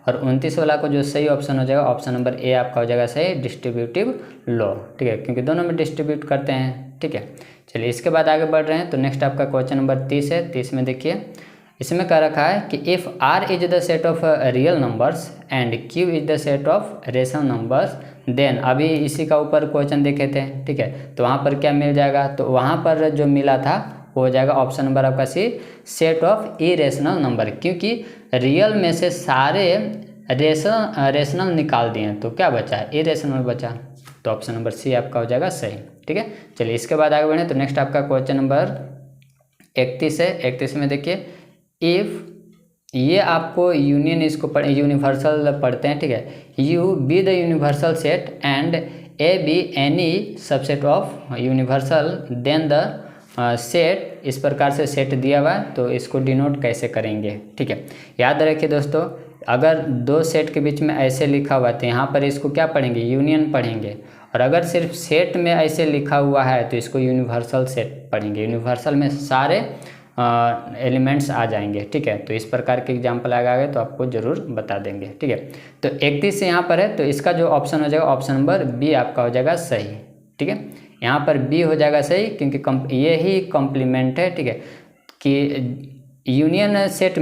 और 29 वाला को जो सही ऑप्शन हो जाएगा, ऑप्शन नंबर ए आपका हो जाएगा सही, डिस्ट्रीब्यूटिव लॉ। ठीक है, क्योंकि दोनों में डिस्ट्रीब्यूट करते हैं। ठीक है, चलिए इसके बाद आगे बढ़ रहे हैं, तो नेक्स्ट आपका क्वेश्चन नंबर 30 है। 30 में देखिए, इसमें कह रखा है कि if R is the set of real numbers and Q is the set of rational numbers, then अभी इसी का ऊपर क्वेश्चन देखे थे। ठीक है, तो वहाँ पर क्या मिल जाएगा? तो वहाँ पर जो मिला था वो हो जाएगा ऑप्शन नंबर आपका सी, सेट ऑफ इरेशनल नंबर, क्योंकि रियल में से सारे रेशनल निकाल दिए तो क्या बचा? इरेशनल बचा, तो ऑप्शन नंबर सी आपका हो जाएगा सही। ठीक है, चलिए इसके बाद आगे बढ़ें, तो नेक्स्ट आपका क्वेश्चन नंबर 31 है। 31 में देखिए, इफ़ ये आपको यूनियन इसको यूनिवर्सल पढ़ते हैं, ठीक है। U be the universal set and A B any subset of universal then the set, इस प्रकार से सेट दिया हुआ है, तो इसको डिनोट कैसे करेंगे, ठीक है। याद रखिए दोस्तों, अगर दो सेट के बीच में ऐसे लिखा हुआ तो यहाँ पर इसको क्या पढ़ेंगे, यूनियन पढ़ेंगे, और अगर सिर्फ सेट में ऐसे लिखा हुआ है तो इसको यूनिवर्सल सेट पढ़ेंगे। यूनिवर्सल में सारे एलिमेंट्स आ जाएंगे, ठीक है। तो इस प्रकार के एग्जाम्पल आ गए तो आपको ज़रूर बता देंगे, ठीक है। तो 31 यहाँ पर है, तो इसका जो ऑप्शन हो जाएगा ऑप्शन नंबर बी आपका हो जाएगा सही, ठीक है। यहाँ पर बी हो जाएगा सही, क्योंकि ये ही कॉम्प्लीमेंट है, ठीक है, कि यूनियन सेट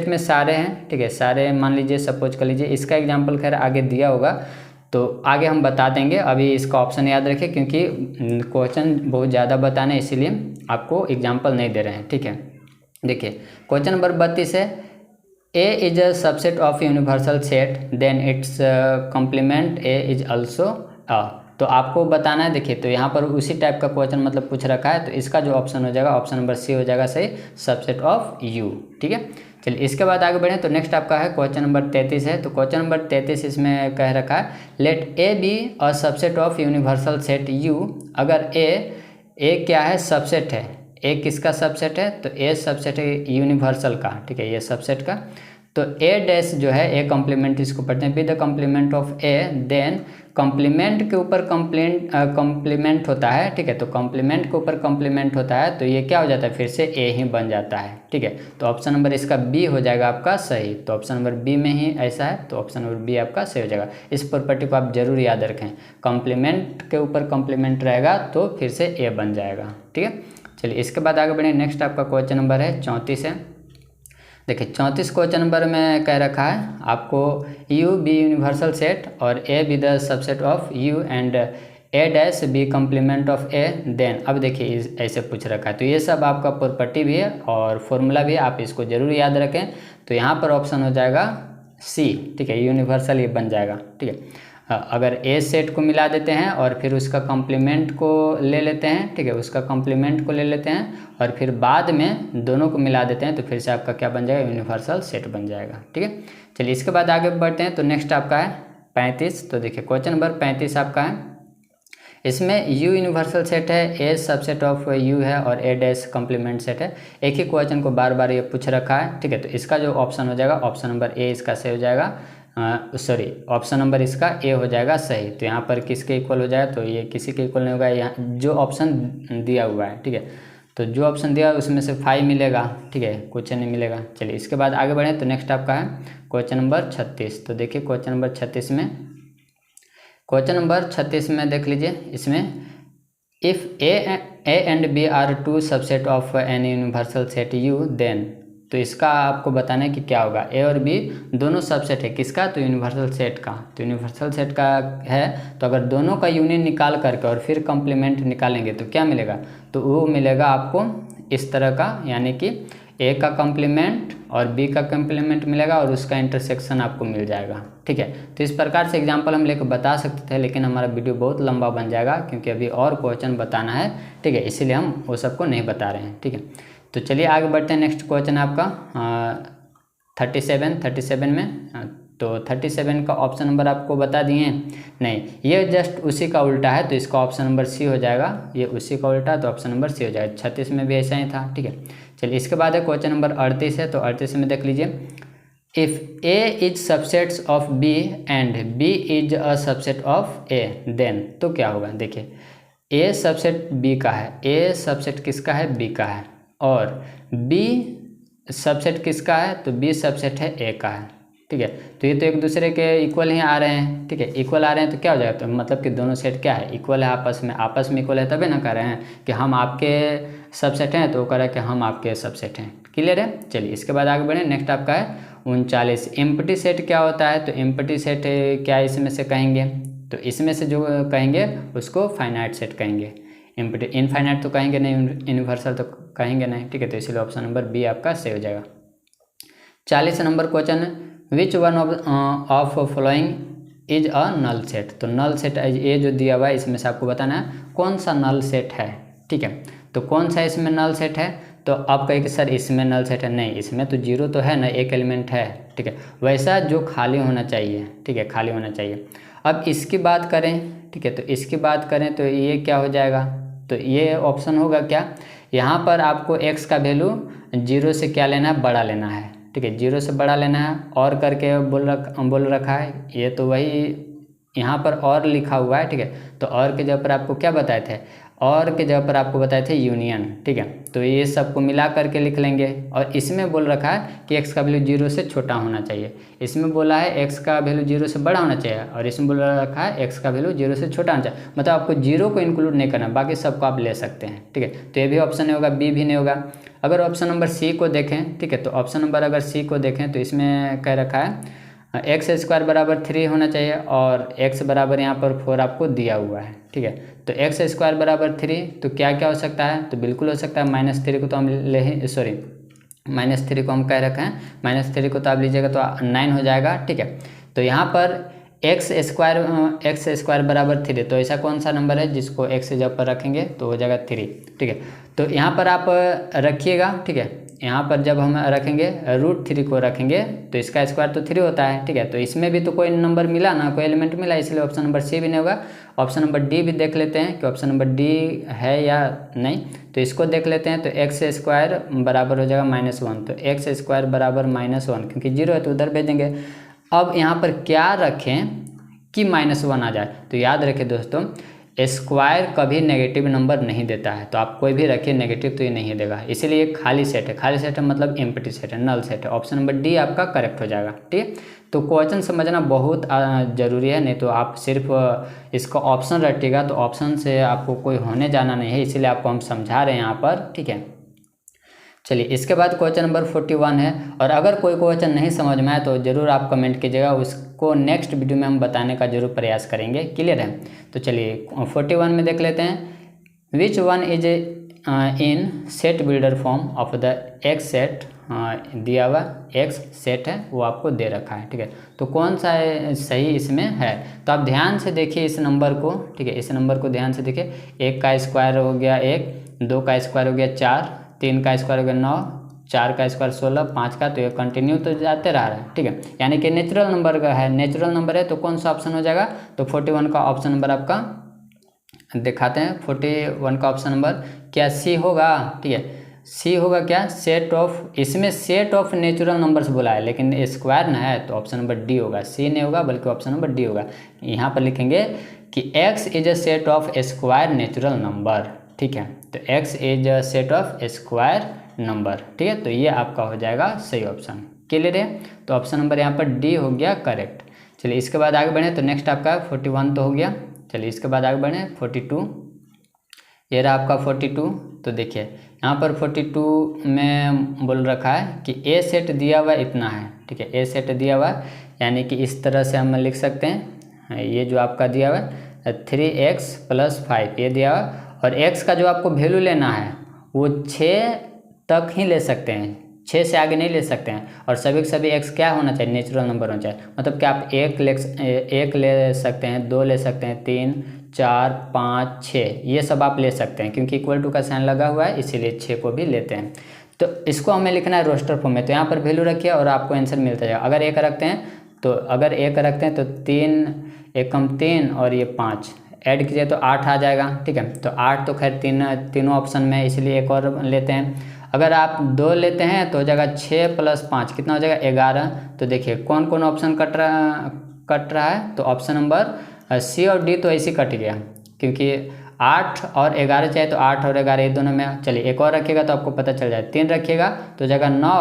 में सारे हैं, ठीक है, सारे मान लीजिए, सपोज कर लीजिए, इसका एग्जाम्पल खैर आगे दिया होगा तो आगे हम बता देंगे। अभी इसका ऑप्शन याद रखिए, क्योंकि क्वेश्चन बहुत ज़्यादा बताना है, इसीलिए आपको एग्जाम्पल नहीं दे रहे हैं, ठीक है। देखिए क्वेश्चन नंबर 32 है, A is a subset of universal set then its complement A is also a. तो आपको बताना है, देखिए तो यहाँ पर उसी टाइप का क्वेश्चन मतलब पूछ रखा है, तो इसका जो ऑप्शन हो जाएगा ऑप्शन नंबर सी हो जाएगा सही, सबसेट ऑफ यू, ठीक है। चलिए इसके बाद आगे बढ़ें, तो नेक्स्ट आपका है क्वेश्चन नंबर 33 है। तो क्वेश्चन नंबर 33 इसमें कह रखा है, let A be a subset of universal set U. अगर ए क्या है, सबसेट है, ए किसका सबसेट है, तो ए सबसेट है यूनिवर्सल का, ठीक है, ये सबसेट का। तो ए डैश जो है, ए कॉम्प्लीमेंट इसको पढ़ते हैं, B the complement of A, then complement के ऊपर कॉम्प्लीमेंट होता है, ठीक है। तो कॉम्प्लीमेंट के ऊपर कॉम्प्लीमेंट होता है तो ये क्या हो जाता है, फिर से ए ही बन जाता है, ठीक है। तो ऑप्शन नंबर इसका बी हो जाएगा आपका सही। तो ऑप्शन नंबर बी में ही ऐसा है, तो ऑप्शन नंबर बी आपका सही हो जाएगा। इस प्रॉपर्टी को आप जरूर याद रखें, कॉम्प्लीमेंट के ऊपर कॉम्प्लीमेंट रहेगा तो फिर से ए बन जाएगा, ठीक है। चलिए इसके बाद आगे बढ़े, नेक्स्ट आपका क्वेश्चन नंबर है 34 है। देखिए 34 क्वेश्चन नंबर में कह रखा है आपको, यू बी यूनिवर्सल सेट और A B the subset of U and A dash B complement of A, then. अब देखिए ऐसे पूछ रखा है, तो ये सब आपका प्रॉपर्टी भी है और फॉर्मूला भी है, आप इसको जरूर याद रखें। तो यहाँ पर ऑप्शन हो जाएगा सी, ठीक है, यूनिवर्सल ये बन जाएगा, ठीक है। अगर ए सेट को मिला देते हैं और फिर उसका कॉम्प्लीमेंट को ले लेते हैं, ठीक है, उसका कॉम्प्लीमेंट को ले लेते हैं और फिर बाद में दोनों को मिला देते हैं, तो फिर से आपका क्या बन जाएगा, यूनिवर्सल सेट बन जाएगा, ठीक है। चलिए इसके बाद आगे बढ़ते हैं, तो नेक्स्ट आपका है 35। तो देखिए क्वेश्चन नंबर 35 आपका है, इसमें यू यूनिवर्सल सेट है, ए सबसेट ऑफ यू है और ए डैश कॉम्प्लीमेंट सेट है। एक ही क्वेश्चन को बार बार ये पूछ रखा है, ठीक है। तो इसका जो ऑप्शन हो जाएगा ऑप्शन नंबर ए इसका सही हो जाएगा, सॉरी ऑप्शन नंबर इसका ए हो जाएगा सही। तो यहाँ पर किसके इक्वल हो जाएगा, तो ये किसी के इक्वल नहीं होगा, यहाँ जो ऑप्शन दिया हुआ है, ठीक है। तो जो ऑप्शन दिया है उसमें से 5 मिलेगा, ठीक है, कुछ नहीं मिलेगा। चलिए इसके बाद आगे बढ़ें, तो नेक्स्ट आपका है क्वेश्चन नंबर 36। तो देखिए क्वेश्चन नंबर 36 में देख लीजिए, इसमें if A and B are two subsets of an universal set U, then. तो इसका आपको बताना है कि क्या होगा, ए और बी दोनों सबसेट है किसका, तो यूनिवर्सल सेट का। तो यूनिवर्सल सेट का है, तो अगर दोनों का यूनियन निकाल करके और फिर कॉम्प्लीमेंट निकालेंगे तो क्या मिलेगा, तो वो मिलेगा आपको इस तरह का, यानी कि ए का कॉम्प्लीमेंट और बी का कॉम्प्लीमेंट मिलेगा और उसका इंटरसेक्शन आपको मिल जाएगा, ठीक है। तो इस प्रकार से एग्जांपल हम लेकर बता सकते थे, लेकिन हमारा वीडियो बहुत लंबा बन जाएगा क्योंकि अभी और क्वेश्चन बताना है, ठीक है, इसीलिए हम वो सबको नहीं बता रहे हैं, ठीक है। तो चलिए आगे बढ़ते हैं, नेक्स्ट क्वेश्चन आपका 37 में। तो 37 का ऑप्शन नंबर आपको बता दिए नहीं, ये जस्ट उसी का उल्टा है, तो इसका ऑप्शन नंबर सी हो जाएगा, ये उसी का उल्टा है तो ऑप्शन नंबर सी हो जाएगा। 36 में भी ऐसा ही था, ठीक है। चलिए इसके बाद है क्वेश्चन नंबर 38 है। तो 38 में देख लीजिए, if A is subsets of B and B is a subset of A, then. तो क्या होगा, देखिए ए सबसेट बी का है, ए सबसेट किसका है, बी का है, और बी सबसेट किसका है, तो बी सबसेट है ए का है, ठीक है। तो ये तो एक दूसरे के इक्वल ही आ रहे हैं, ठीक है, इक्वल आ रहे हैं तो क्या हो जाएगा, तो मतलब कि दोनों सेट क्या है, इक्वल है, आपस में इक्वल है, तभी ना कह रहे हैं कि हम आपके सबसेट हैं, तो वो कह रहा है कि हम आपके सबसेट हैं, क्लियर है। चलिए इसके बाद आगे बढ़ें, नेक्स्ट आपका है 39। एम्प्टी सेट क्या होता है, तो एम्प्टी सेट क्या इसमें से कहेंगे, तो इसमें से जो कहेंगे उसको फाइनाइट सेट कहेंगे। एम्प्टी इनफाइनाइट तो कहेंगे नहीं, यूनिवर्सल तो कहेंगे नहीं, ठीक है। तो इसलिए ऑप्शन नंबर बी आपका सही हो जाएगा। 40 number question, which one of following is a null set. तो नल सेट ये जो दिया हुआ है इसमें से आपको बताना है कौन सा नल सेट है, ठीक है। तो कौन सा इसमें नल सेट है, तो आप कहें कि सर इसमें नल सेट है, नहीं इसमें तो जीरो तो है ना, एक एलिमेंट है, ठीक है, वैसा जो खाली होना चाहिए, ठीक है, खाली होना चाहिए। अब इसकी बात करें, ठीक है, तो इसकी बात करें तो ये क्या हो जाएगा, तो ये ऑप्शन होगा क्या, यहाँ पर आपको x का वैल्यू जीरो से क्या लेना है, बड़ा लेना है, ठीक है, जीरो से बड़ा लेना है, और करके बोल रखा है, ये तो वही यहाँ पर और लिखा हुआ है, ठीक है, तो और के जगह पर आपको क्या बताए थे, और के जगह पर आपको बताए थे यूनियन, ठीक है, तो ये सबको मिला करके लिख लेंगे। और इसमें बोल रखा है कि x का वैल्यू जीरो से छोटा होना चाहिए, इसमें बोला है x का वैल्यू जीरो से बड़ा होना चाहिए, और इसमें बोल रखा है x का वैल्यू जीरो से छोटा होना चाहिए, मतलब आपको जीरो को इंक्लूड नहीं करना, बाकी सबको आप ले सकते हैं, ठीक है, तो ये भी ऑप्शन नहीं होगा, बी भी नहीं होगा। अगर ऑप्शन नंबर सी को देखें, ठीक है, तो ऑप्शन नंबर अगर सी को देखें तो इसमें कह रखा है एक्स स्क्वायर बराबर 3 होना चाहिए, और x बराबर यहाँ पर 4 आपको दिया हुआ है, ठीक है, तो एक्स स्क्वायर बराबर 3, तो क्या क्या हो सकता है, तो बिल्कुल हो सकता है -3 को तो हम ले ही, सॉरी -3 को हम कह रखे हैं, -3 को तो आप लीजिएगा तो 9 हो जाएगा, ठीक है, तो यहाँ पर एक्स स्क्वायर बराबर 3, तो ऐसा कौन सा नंबर है जिसको x जब पर रखेंगे तो हो जाएगा 3, ठीक है, तो यहाँ पर आप रखिएगा, ठीक है, यहाँ पर जब हम रखेंगे √3 को रखेंगे तो इसका स्क्वायर तो 3 होता है, ठीक है, तो इसमें भी तो कोई नंबर मिला ना, कोई एलिमेंट मिला, इसलिए ऑप्शन नंबर सी भी नहीं होगा। ऑप्शन नंबर डी भी देख लेते हैं कि ऑप्शन नंबर डी है या नहीं, तो इसको देख लेते हैं, तो एक्स स्क्वायर बराबर हो जाएगा -1, तो एक्स स्क्वायर बराबर -1, क्योंकि जीरो है तो उधर भेजेंगे। अब यहाँ पर क्या रखें कि -1 आ जाए, तो याद रखें दोस्तों, स्क्वायर कभी नेगेटिव नंबर नहीं देता है, तो आप कोई भी रखिए नेगेटिव तो ये नहीं देगा, इसीलिए खाली सेट है, खाली सेट है मतलब एम्प्टी सेट है, नल सेट है, ऑप्शन नंबर डी आपका करेक्ट हो जाएगा, ठीक है। तो क्वेश्चन समझना बहुत ज़रूरी है, नहीं तो आप सिर्फ इसका ऑप्शन रटिएगा तो ऑप्शन से आपको कोई होने जाना नहीं है, इसीलिए आपको हम समझा रहे हैं यहाँ पर, ठीक है। चलिए इसके बाद क्वेश्चन नंबर 41 है, और अगर कोई क्वेश्चन नहीं समझ में आए तो ज़रूर आप कमेंट कीजिएगा, उसको नेक्स्ट वीडियो में हम बताने का जरूर प्रयास करेंगे, क्लियर है। तो चलिए 41 में देख लेते हैं, विच one is in set builder form of the x set, दिया हुआ एक्स सेट है वो आपको दे रखा है, ठीक है, तो कौन सा सही इसमें है, तो आप ध्यान से देखिए इस नंबर को, ठीक है, इस नंबर को ध्यान से देखिए, 1 का स्क्वायर हो गया 1, 2 का स्क्वायर हो गया 4, 3 का स्क्वायर हो गया 9, 4 का स्क्वायर 16, 5 का, तो ये कंटिन्यू तो जाते रह रहा है, ठीक है, यानी कि नेचुरल नंबर का है, नेचुरल नंबर है तो कौन सा ऑप्शन हो जाएगा, तो 41 का ऑप्शन नंबर आपका दिखाते हैं, 41 का ऑप्शन नंबर क्या सी होगा, ठीक है, सी होगा क्या, सेट ऑफ, इसमें सेट ऑफ नेचुरल नंबर्स बोला है लेकिन स्क्वायर ना है, तो ऑप्शन नंबर डी होगा, सी नहीं होगा बल्कि ऑप्शन नंबर डी होगा। यहाँ पर लिखेंगे कि x is a set of square natural number, ठीक है, तो x is a set of square number, ठीक है, तो ये आपका हो जाएगा सही ऑप्शन, क्लियर है, तो ऑप्शन नंबर यहाँ पर डी हो गया करेक्ट। चलिए इसके बाद आगे बढ़े, तो नेक्स्ट आपका 41 तो हो गया, चलिए इसके बाद आगे बढ़े 42, ये रहा आपका 42, तो देखिए यहाँ पर 42 में बोल रखा है कि ए सेट दिया हुआ इतना है, ठीक है, ए सेट दिया हुआ यानी कि इस तरह से हम लिख सकते हैं, ये जो आपका दिया हुआ है 3x + 5 ये दिया हुआ, और x का जो आपको वैल्यू लेना है वो 6 तक ही ले सकते हैं, 6 से आगे नहीं ले सकते हैं, और सभी के सभी x क्या होना चाहिए, नेचुरल नंबर होना चाहिए, मतलब कि आप 1 ले सकते हैं, 2 ले सकते हैं, 3, 4, 5, 6 ये सब आप ले सकते हैं, क्योंकि इक्वल टू का साइन लगा हुआ है इसीलिए 6 को भी लेते हैं। तो इसको हमें लिखना है रोस्टर फॉर्म में, तो यहाँ पर वैल्यू रखिए और आपको आंसर मिलता जाएगा। अगर 1 रखते हैं तो 3 1 कम 3 और ये 5 ऐड कीजिए तो 8 आ जाएगा, ठीक है, तो 8 तो खैर तीनों ऑप्शन में, इसलिए एक और लेते हैं। अगर आप 2 लेते हैं तो हो जाएगा 6 + 5 कितना हो जाएगा 11, तो देखिए कौन कौन ऑप्शन कट रहा है, तो ऑप्शन नंबर सी और डी तो ऐसे कट गया, क्योंकि 8 और 11 चाहिए, तो 8 और 11 ये दोनों में। चलिए एक और रखिएगा तो आपको पता चल जाए, 3 रखिएगा तो हो जाएगा 9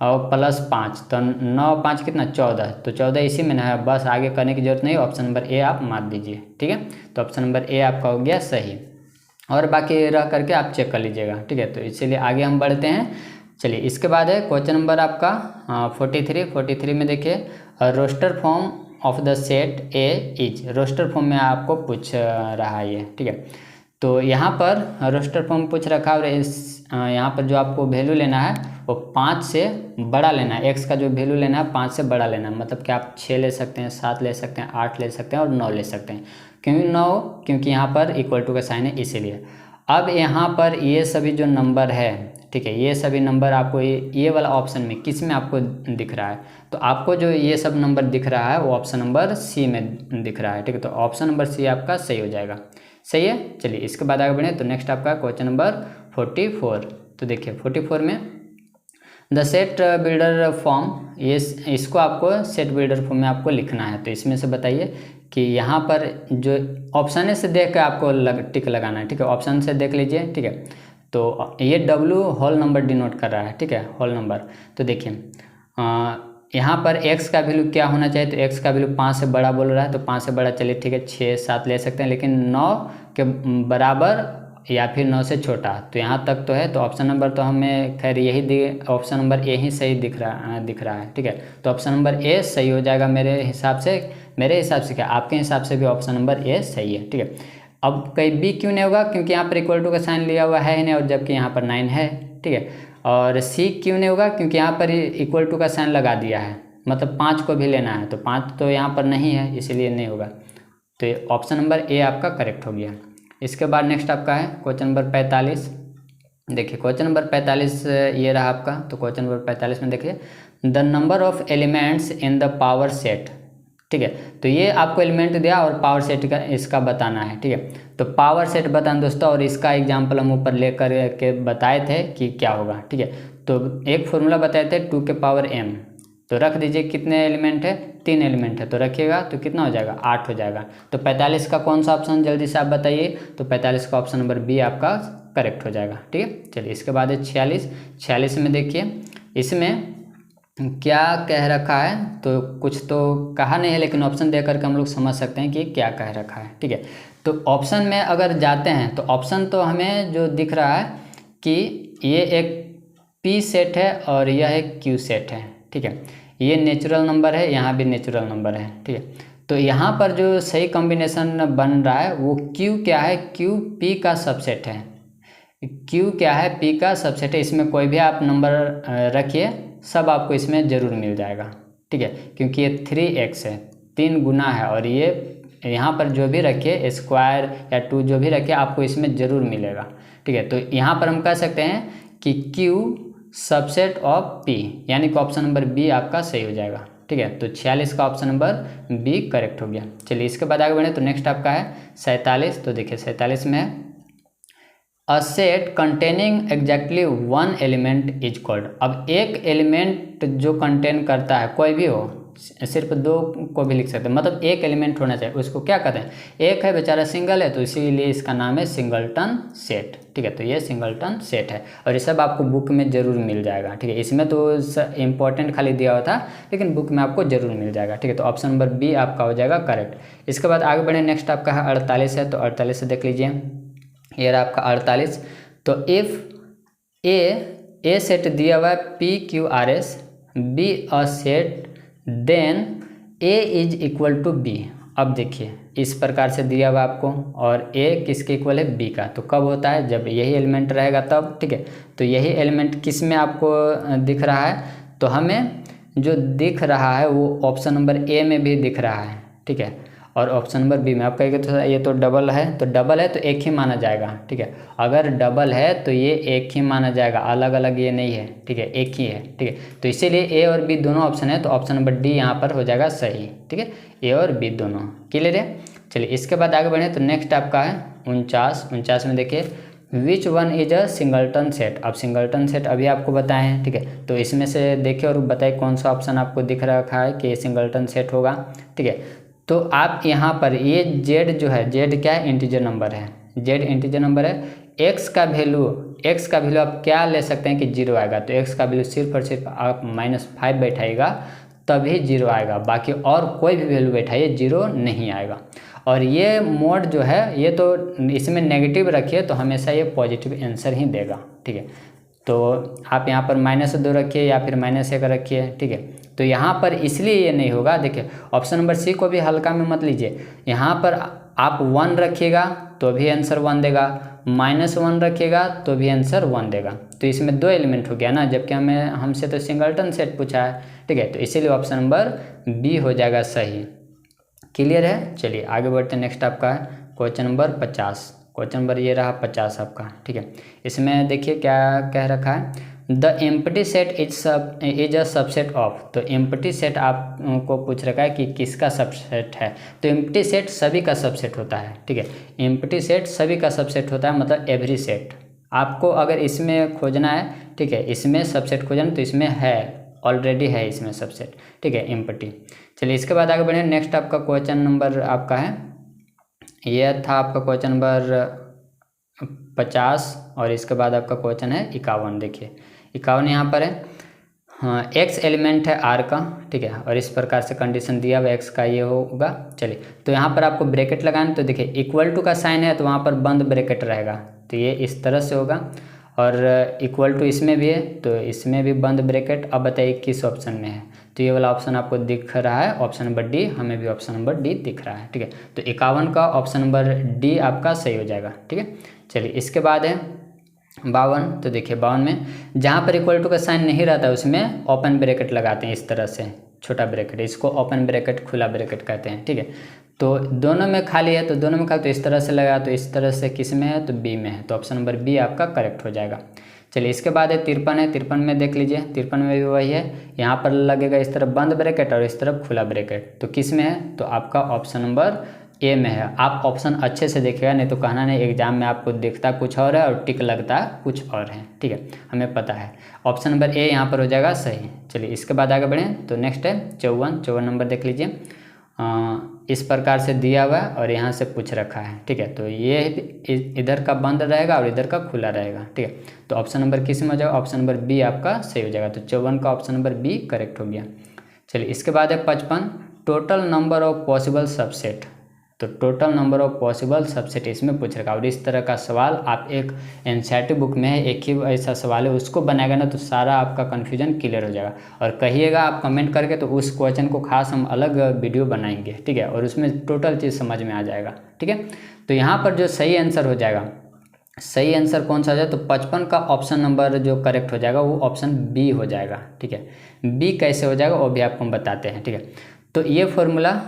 और +5, तो 9 5 कितना 14, तो 14 इसी में ना है, बस आगे करने की जरूरत नहीं, ऑप्शन नंबर ए आप मार दीजिए, ठीक है, तो ऑप्शन नंबर ए आपका हो गया सही, और बाकी रह करके आप चेक कर लीजिएगा, ठीक है, तो इसीलिए आगे हम बढ़ते हैं। चलिए इसके बाद है क्वेश्चन नंबर आपका 43 में देखिए, roster form of the set A is, roster form में आपको पूछ रहा है ये, ठीक है, तो यहाँ पर रोस्टर फॉर्म पूछ रखा है, और यहाँ पर जो आपको वैल्यू लेना है वो 5 से बड़ा लेना है, x का जो वैल्यू लेना है 5 से बड़ा लेना है, मतलब कि आप 6 ले सकते हैं, 7 ले सकते हैं, 8 ले सकते हैं और 9 ले सकते हैं, क्योंकि यहाँ पर इक्वल टू का साइन है इसीलिए। अब यहाँ पर ये सभी जो नंबर है, ठीक है। ये सभी नंबर आपको ये वाला ऑप्शन में किस में आपको दिख रहा है, तो आपको जो ये सब नंबर दिख रहा है वो ऑप्शन नंबर सी में दिख रहा है, ठीक है। तो ऑप्शन नंबर सी आपका सही हो जाएगा, सही है। चलिए इसके बाद आगे बढ़े तो नेक्स्ट आपका क्वेश्चन नंबर 44। तो देखिए 44 में द सेट बिल्डर फॉर्म, ये इसको आपको सेट बिल्डर फॉर्म में आपको लिखना है। तो इसमें से बताइए कि यहाँ पर जो ऑप्शन से देख कर आपको टिक लगाना है, ठीक है। ऑप्शन से देख लीजिए, ठीक है। तो ये W होल नंबर डिनोट कर रहा है, ठीक है, होल नंबर। तो देखिए यहाँ पर x का वैल्यू क्या होना चाहिए, तो x का वैल्यू 5 से बड़ा बोल रहा है, तो 5 से बड़ा चलिए ठीक है 6 7 ले सकते हैं, लेकिन 9 के बराबर या फिर 9 से छोटा, तो यहाँ तक तो है। तो ऑप्शन नंबर तो हमें खैर यही ऑप्शन नंबर ए ही सही दिख रहा है, ठीक है। तो ऑप्शन नंबर ए सही हो जाएगा मेरे हिसाब से क्या आपके हिसाब से भी ऑप्शन नंबर ए सही है, ठीक है। अब कहीं बी क्यों नहीं होगा, क्योंकि यहाँ पर इक्वल टू का साइन लिया हुआ है ही नहीं, और जबकि यहाँ पर 9 है, ठीक है। और सी क्यों नहीं होगा, क्योंकि यहाँ पर इक्वल टू का साइन लगा दिया है, मतलब 5 को भी लेना है, तो 5 तो यहाँ पर नहीं है, इसीलिए नहीं होगा। तो ऑप्शन नंबर ए आपका करेक्ट हो गया। इसके बाद नेक्स्ट आपका है क्वेश्चन नंबर 45। देखिए क्वेश्चन नंबर 45 ये रहा आपका। तो क्वेश्चन नंबर 45 में देखिए the number of elements in the power set, ठीक है। तो ये आपको एलिमेंट दिया और पावर सेट का इसका बताना है, ठीक है। तो पावर सेट बताना दोस्तों, और इसका एग्जाम्पल हम ऊपर लेकर के बताए थे कि क्या होगा, ठीक है। तो एक फॉर्मूला बताए थे 2 के पावर m, तो रख दीजिए कितने एलिमेंट है, 3 एलिमेंट है, तो रखिएगा तो कितना हो जाएगा 8 हो जाएगा। तो 45 का कौन सा ऑप्शन जल्दी से आप बताइए, तो 45 का ऑप्शन नंबर बी आपका करेक्ट हो जाएगा, ठीक है। चलिए इसके बाद है 46 में देखिए इसमें क्या कह रखा है, तो कुछ तो कहा नहीं है, लेकिन ऑप्शन दे करके हम लोग समझ सकते हैं कि क्या कह रखा है, ठीक है। तो ऑप्शन में अगर जाते हैं तो ऑप्शन तो हमें जो दिख रहा है कि ये एक P सेट है और यह एक Q सेट है, ठीक है। ये नेचुरल नंबर है, यहाँ भी नेचुरल नंबर है, ठीक है। तो यहाँ पर जो सही कॉम्बिनेशन बन रहा है वो Q क्या है, Q P का सबसेट है। Q क्या है, P का सबसेट है। इसमें कोई भी आप नंबर रखिए, सब आपको इसमें ज़रूर मिल जाएगा, ठीक है, क्योंकि ये 3x है, 3 गुना है, और ये यहाँ पर जो भी रखिए स्क्वायर या 2 जो भी रखिए आपको इसमें ज़रूर मिलेगा, ठीक है। तो यहाँ पर हम कह सकते हैं कि Q सबसेट ऑफ P, यानी कि ऑप्शन नंबर बी आपका सही हो जाएगा, ठीक है। तो 46 का ऑप्शन नंबर बी करेक्ट हो गया। चलिए इसके बाद आगे बढ़े तो नेक्स्ट आपका है 47। तो देखिए 47 में है a set containing exactly 1 element is called. अब एक एलिमेंट जो कंटेन करता है, कोई भी हो, सिर्फ 2 को भी लिख सकते हैं, मतलब एक एलिमेंट होना चाहिए, उसको क्या कहते हैं, एक है बेचारा सिंगल है, तो इसीलिए इसका नाम है सिंगलटन सेट, ठीक है। तो ये सिंगलटन सेट है और ये सब आपको बुक में ज़रूर मिल जाएगा, ठीक है। इसमें तो इम्पोर्टेंट खाली दिया हुआ था, लेकिन बुक में आपको ज़रूर मिल जाएगा, ठीक है। तो ऑप्शन नंबर बी आपका हो जाएगा करेक्ट। इसके बाद आगे बढ़े नेक्स्ट आपका है 48 है। तो 48 से देख लीजिए, ये रहा आपका 48। तो इफ़ ए सेट दिया हुआ है PQRS, B a set, then A is equal to B। अब देखिए इस प्रकार से दिया हुआ आपको, और A किसके इक्वल है, B का। तो कब होता है, जब यही एलिमेंट रहेगा तब, ठीक है। तो यही एलिमेंट किस में आपको दिख रहा है, तो हमें जो दिख रहा है वो ऑप्शन नंबर A में भी दिख रहा है, ठीक है, और ऑप्शन नंबर बी में। आप कहेंगे तो ये तो डबल है, तो डबल है तो एक ही माना जाएगा, ठीक है। अगर डबल है तो ये एक ही माना जाएगा, अलग अलग ये नहीं है, ठीक है, एक ही है, ठीक है। तो इसीलिए ए और बी दोनों ऑप्शन है, तो ऑप्शन नंबर डी यहाँ पर हो जाएगा सही, ठीक है। ए और बी दोनों क्लियर है। चलिए इसके बाद आगे बढ़े तो नेक्स्ट आपका है 49 में देखिए विच one is a singleton set. अब सिंगलटन सेट अभी आपको बताए हैं, ठीक है। तो इसमें से देखिए और बताइए कौन सा ऑप्शन आपको दिख रखा है कि ये सिंगलटन सेट होगा, ठीक है। तो आप यहाँ पर ये z जो है, z क्या है, इंटीजर नंबर है, z इंटीजर नंबर है। x का वैल्यू आप क्या ले सकते हैं कि 0 आएगा, तो x का वैल्यू सिर्फ और सिर्फ आप -5 बैठाइएगा तभी 0 आएगा, बाकी और कोई भी वैल्यू बैठाइए 0 नहीं आएगा। और ये मोड जो है ये तो इसमें नेगेटिव रखिए तो हमेशा ये पॉजिटिव आंसर ही देगा, ठीक है। तो आप यहाँ पर -2 रखिए या फिर -1 रखिए, ठीक है। तो यहाँ पर इसलिए ये नहीं होगा, देखिए ऑप्शन नंबर सी को भी हल्का में मत लीजिए। यहाँ पर आप 1 रखिएगा तो भी आंसर 1 देगा, -1 रखिएगा तो भी आंसर 1 देगा। तो इसमें 2 एलिमेंट हो गया ना, जबकि हमसे तो सिंगलटन सेट पूछा है, ठीक है। तो इसीलिए ऑप्शन नंबर बी हो जाएगा सही। क्लियर है। चलिए आगे बढ़ते हैं नेक्स्ट आपका है क्वेश्चन नंबर 50। क्वेश्चन नंबर ये रहा 50 आपका, ठीक है। इसमें देखिए क्या कह रखा है, the empty set is a subset of. तो एम्प्टी सेट आपको पूछ रखा है कि किसका सबसेट है, तो एम्प्टी सेट सभी का सबसेट होता है, ठीक है। एम्प्टी सेट सभी का सबसेट होता है, मतलब एवरी सेट। आपको अगर इसमें खोजना है, ठीक है, इसमें सबसेट खोजना तो इसमें है, ऑलरेडी है इसमें सबसेट, ठीक है, एम्प्टी। चलिए इसके बाद आगे बढ़े। नेक्स्ट आपका क्वेश्चन नंबर आपका है, यह था आपका क्वेश्चन नंबर 50 और इसके बाद आपका क्वेश्चन है 51। देखिए 51 यहाँ पर है, हाँ, एक्स एलिमेंट है आर का, ठीक है, और इस प्रकार से कंडीशन दिया हुआ एक्स का ये होगा। चलिए तो यहाँ पर आपको ब्रैकेट लगाना, तो देखिए इक्वल टू का साइन है तो वहाँ पर बंद ब्रैकेट रहेगा, तो ये इस तरह से होगा। और इक्वल टू इसमें भी है तो इसमें भी बंद ब्रैकेट। अब बताइए किस ऑप्शन में है, तो ये वाला ऑप्शन आपको दिख रहा है, ऑप्शन नंबर डी। हमें भी ऑप्शन नंबर डी दिख रहा है, ठीक है। तो 51 का ऑप्शन नंबर डी आपका सही हो जाएगा, ठीक है। चलिए इसके बाद है 52। तो देखिए 52 में जहाँ पर इक्वल टू का साइन नहीं रहता उसमें ओपन ब्रैकेट लगाते हैं, इस तरह से छोटा ब्रैकेट, इसको ओपन ब्रैकेट खुला ब्रैकेट कहते हैं, ठीक है। तो दोनों में खाली है, तो दोनों में खाली, तो इस तरह से लगा, तो इस तरह से किस में है, तो बी में है, तो ऑप्शन नंबर बी आपका करेक्ट हो जाएगा। चलिए इसके बाद है 53 है। 53 में देख लीजिए, 53 में भी वही है, यहाँ पर लगेगा इस तरफ बंद ब्रैकेट और इस तरफ खुला ब्रैकेट, तो किस में है, तो आपका ऑप्शन नंबर ए में है। आप ऑप्शन अच्छे से देखिएगा, नहीं तो कहना नहीं एग्जाम में आपको दिखता कुछ और है और टिक लगता कुछ और है, ठीक है, हमें पता है। ऑप्शन नंबर ए यहाँ पर हो जाएगा सही। चलिए इसके बाद आगे बढ़ें, तो नेक्स्ट है 54 नंबर देख लीजिए, इस प्रकार से दिया हुआ है और यहाँ से पूछ रखा है, ठीक है। तो ये इधर का बंद रहेगा और इधर का खुला रहेगा, ठीक है। तो ऑप्शन नंबर किस में हो जाएगा, ऑप्शन नंबर बी आपका सही हो जाएगा। तो 54 का ऑप्शन नंबर बी करेक्ट हो गया। चलिए इसके बाद है 55, total number of possible subset. तो total number of possible subset इसमें पूछ रखा, और इस तरह का सवाल आप एक एनसीईआरटी बुक में है, एक ही ऐसा सवाल है, उसको बनाएगा ना तो सारा आपका कन्फ्यूजन क्लियर हो जाएगा। और कहिएगा आप कमेंट करके, तो उस क्वेश्चन को खास हम अलग वीडियो बनाएंगे, ठीक है, और उसमें टोटल चीज़ समझ में आ जाएगा, ठीक है। तो यहाँ पर जो सही आंसर हो जाएगा, सही आंसर कौन सा हो जाए, तो 55 का ऑप्शन नंबर जो करेक्ट हो जाएगा वो ऑप्शन बी हो जाएगा, ठीक है। बी कैसे हो जाएगा वो भी आपको हम बताते हैं, ठीक है। तो ये फॉर्मूला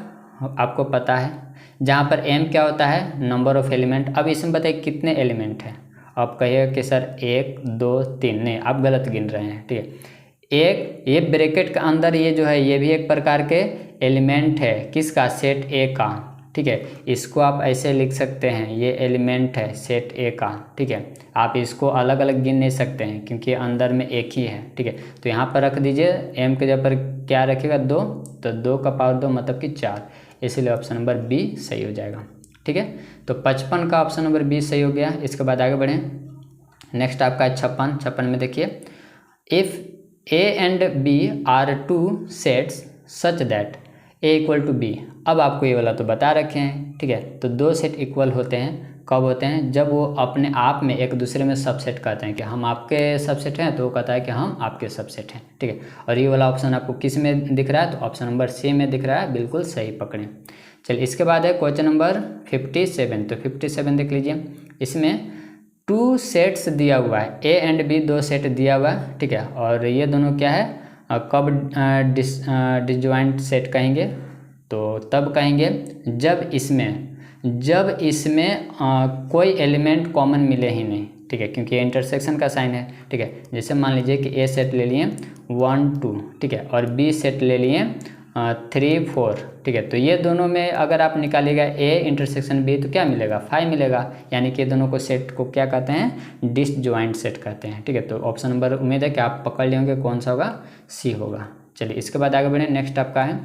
आपको पता है, जहाँ पर एम क्या होता है, नंबर ऑफ एलिमेंट। अब इसमें बताइए कितने एलिमेंट हैं, आप कहिएगा कि सर 1 2 3, नहीं आप गलत गिन रहे हैं, ठीक है। एक ये ब्रैकेट के अंदर ये जो है ये भी एक प्रकार के एलिमेंट है, किसका, सेट ए का, ठीक है। इसको आप ऐसे लिख सकते हैं, ये एलिमेंट है सेट ए का, ठीक है। आप इसको अलग अलग गिन नहीं सकते हैं क्योंकि अंदर में एक ही है, ठीक है। तो यहाँ पर रख दीजिए, एम के जगह पर क्या रखेगा 2, तो 2 का पावर 2 मतलब कि 4, इसीलिए ऑप्शन नंबर बी सही हो जाएगा, ठीक है। तो 55 का ऑप्शन नंबर बी सही हो गया। इसके बाद आगे बढ़ें, नेक्स्ट आपका है 56 में देखिए, if A and B are two sets such that A equal to B. अब आपको ये वाला तो बता रखे हैं, ठीक है। तो दो सेट इक्वल होते हैं कब होते हैं, जब वो अपने आप में एक दूसरे में सबसेट कहते हैं कि हम आपके सबसेट हैं, तो वो कहता है कि हम आपके सबसेट हैं, ठीक है। और ये वाला ऑप्शन आपको किस में दिख रहा है, तो ऑप्शन नंबर सी में दिख रहा है, बिल्कुल सही पकड़ें। चलिए इसके बाद है क्वेश्चन नंबर 57। तो 57 देख लीजिए, इसमें 2 सेट्स दिया हुआ है, ए एंड बी 2 सेट दिया हुआ है, ठीक है। और ये दोनों क्या है, कब डिसजॉइंट सेट कहेंगे, तो तब कहेंगे जब इसमें कोई एलिमेंट कॉमन मिले ही नहीं, ठीक है, क्योंकि ये इंटरसेक्शन का साइन है, ठीक है। जैसे मान लीजिए कि ए सेट ले लिए 1 2, ठीक है, और बी सेट ले लिए 3 4, ठीक है। तो ये दोनों में अगर आप निकालिएगा ए इंटरसेक्शन बी तो क्या मिलेगा, 5 मिलेगा, यानी कि दोनों को सेट को क्या कहते हैं, डिसजॉइंट सेट कहते हैं, ठीक है। तो ऑप्शन नंबर उम्मीद है कि आप पकड़ लेंगे कौन सा होगा, सी होगा। चलिए इसके बाद आगे बढ़ें, नेक्स्ट आपका है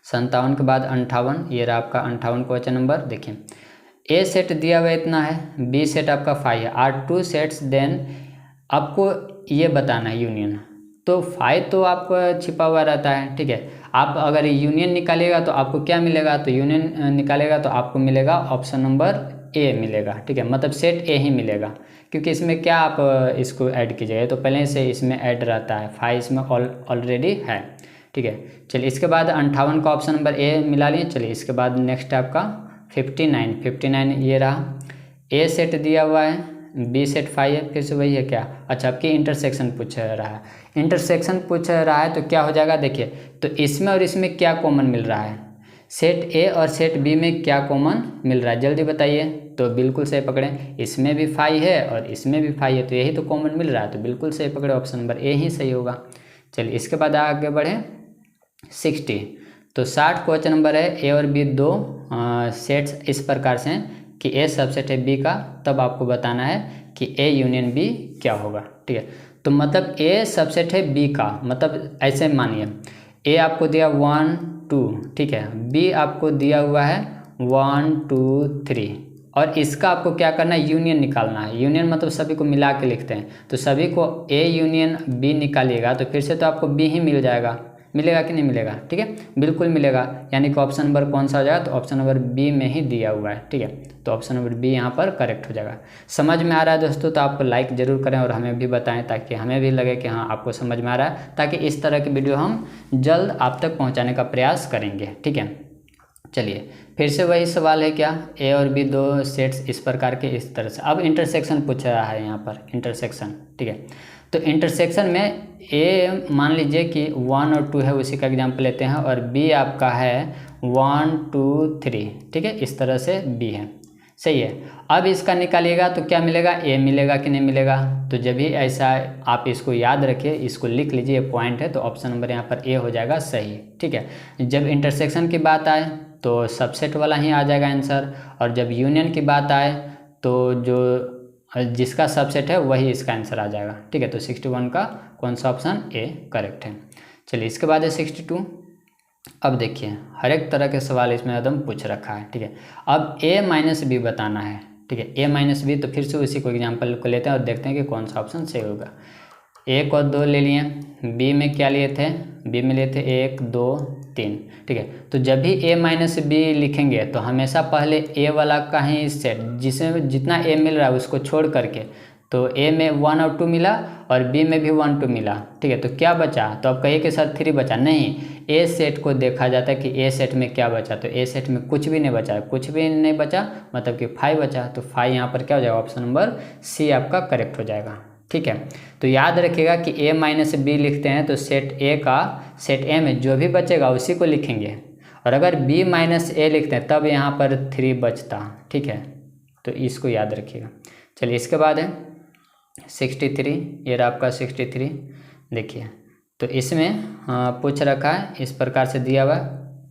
57 के बाद 58, ये रहा आपका 58 क्वेश्चन नंबर। देखिए ए सेट दिया हुआ इतना है, बी सेट आपका 5 है, आर 2 सेट्स, देन आपको ये बताना है यूनियन। तो 5 तो आपको छिपा हुआ रहता है, ठीक है। आप अगर यूनियन निकालेगा तो आपको क्या मिलेगा, तो यूनियन निकालेगा तो आपको मिलेगा ऑप्शन नंबर ए मिलेगा, ठीक है, मतलब सेट ए ही मिलेगा, क्योंकि इसमें क्या आप इसको ऐड कीजिएगा, तो पहले से इसमें ऐड रहता है, 5 इसमें ऑलरेडी है, ठीक है। चलिए इसके बाद 58 का ऑप्शन नंबर ए मिला लिए। चलिए इसके बाद नेक्स्ट आपका 59 ये रहा, ए सेट दिया हुआ है, बी सेट 5 है, फिर से वही है क्या, अच्छा आपकी इंटरसेक्शन पूछ रहा है, इंटरसेक्शन पूछ रहा है तो क्या हो जाएगा, देखिए तो इसमें और इसमें क्या कॉमन मिल रहा है, सेट ए और सेट बी में क्या कॉमन मिल रहा है, जल्दी बताइए। तो बिल्कुल सही पकड़ें, इसमें भी फाई है और इसमें भी फाई है, तो यही तो कॉमन मिल रहा है, तो बिल्कुल सही पकड़े, ऑप्शन नंबर ए ही सही होगा। चलिए इसके बाद आगे बढ़ें 60। तो 60 क्वेश्चन नंबर है, ए और बी दो सेट्स इस प्रकार से हैं कि ए सबसेट है बी का, तब आपको बताना है कि ए यूनियन बी क्या होगा। ठीक है, तो मतलब ए सबसेट है बी का, मतलब ऐसे मानिए ए आपको दिया 1 2, ठीक है, बी आपको दिया हुआ है 1 2 3, और इसका आपको क्या करना है, यूनियन निकालना है। यूनियन मतलब सभी को मिला के लिखते हैं, तो सभी को ए यूनियन बी निकालिएगा तो फिर से तो आपको बी ही मिल जाएगा, मिलेगा कि नहीं मिलेगा, ठीक है, बिल्कुल मिलेगा। यानी कि ऑप्शन नंबर कौन सा हो जाएगा, तो ऑप्शन नंबर बी में ही दिया हुआ है। ठीक है, तो ऑप्शन नंबर बी यहाँ पर करेक्ट हो जाएगा। समझ में आ रहा है दोस्तों, तो आप लाइक ज़रूर करें और हमें भी बताएं, ताकि हमें भी लगे कि हाँ आपको समझ में आ रहा है, ताकि इस तरह की वीडियो हम जल्द आप तक पहुँचाने का प्रयास करेंगे। ठीक है, चलिए फिर से वही सवाल है, क्या ए और बी दो सेट्स इस प्रकार के इस तरह से। अब इंटरसेक्शन पूछ रहा है यहाँ पर, इंटरसेक्शन। ठीक है, तो इंटरसेक्शन में ए मान लीजिए कि 1 और 2 है, उसी का एग्जाम्पल लेते हैं, और बी आपका है 1 2 3, ठीक है, इस तरह से बी है, सही है। अब इसका निकालिएगा तो क्या मिलेगा, ए मिलेगा कि नहीं मिलेगा। तो जब भी ऐसा आप इसको याद रखिए, इसको लिख लीजिए, पॉइंट है, तो ऑप्शन नंबर यहाँ पर ए हो जाएगा सही। ठीक है, जब इंटरसेक्शन की बात आए तो सबसेट वाला ही आ जाएगा आंसर, और जब यूनियन की बात आए तो जो जिसका सबसेट है वही इसका आंसर आ जाएगा। ठीक है, तो 61 का कौन सा ऑप्शन, ए करेक्ट है। चलिए इसके बाद है 62। अब देखिए हर एक तरह के सवाल इसमें एकदम पूछ रखा है। ठीक है, अब a माइनस बी बताना है। ठीक है, a माइनस बी, तो फिर से उसी को एग्जाम्पल को लेते हैं और देखते हैं कि कौन सा ऑप्शन सही होगा। 1 और 2 ले लिए, बी में क्या लिए थे, बी में लिए थे 1 2 3। ठीक है, तो जब भी a माइनस बी लिखेंगे तो हमेशा पहले a वाला का ही सेट, जिसमें जितना a मिल रहा है उसको छोड़ करके, तो a में 1 और 2 मिला और b में भी 1 2 मिला। ठीक है, तो क्या बचा, तो अब कहिए के साथ 3 बचा, नहीं, a सेट को देखा जाता है कि a सेट में क्या बचा, तो a सेट में कुछ भी नहीं बचा, कुछ भी नहीं बचा, मतलब कि 5 बचा, तो 5 यहाँ पर क्या हो जाएगा, ऑप्शन नंबर सी आपका करेक्ट हो जाएगा। ठीक है, तो याद रखिएगा कि a माइनस बी लिखते हैं तो सेट a का सेट a में जो भी बचेगा उसी को लिखेंगे, और अगर b माइनस a लिखते हैं तब यहाँ पर 3 बचता। ठीक है, तो इसको याद रखिएगा। चलिए इसके बाद है 63, ये रहा आपका 63। देखिए तो इसमें पूछ रखा है, इस प्रकार से दिया हुआ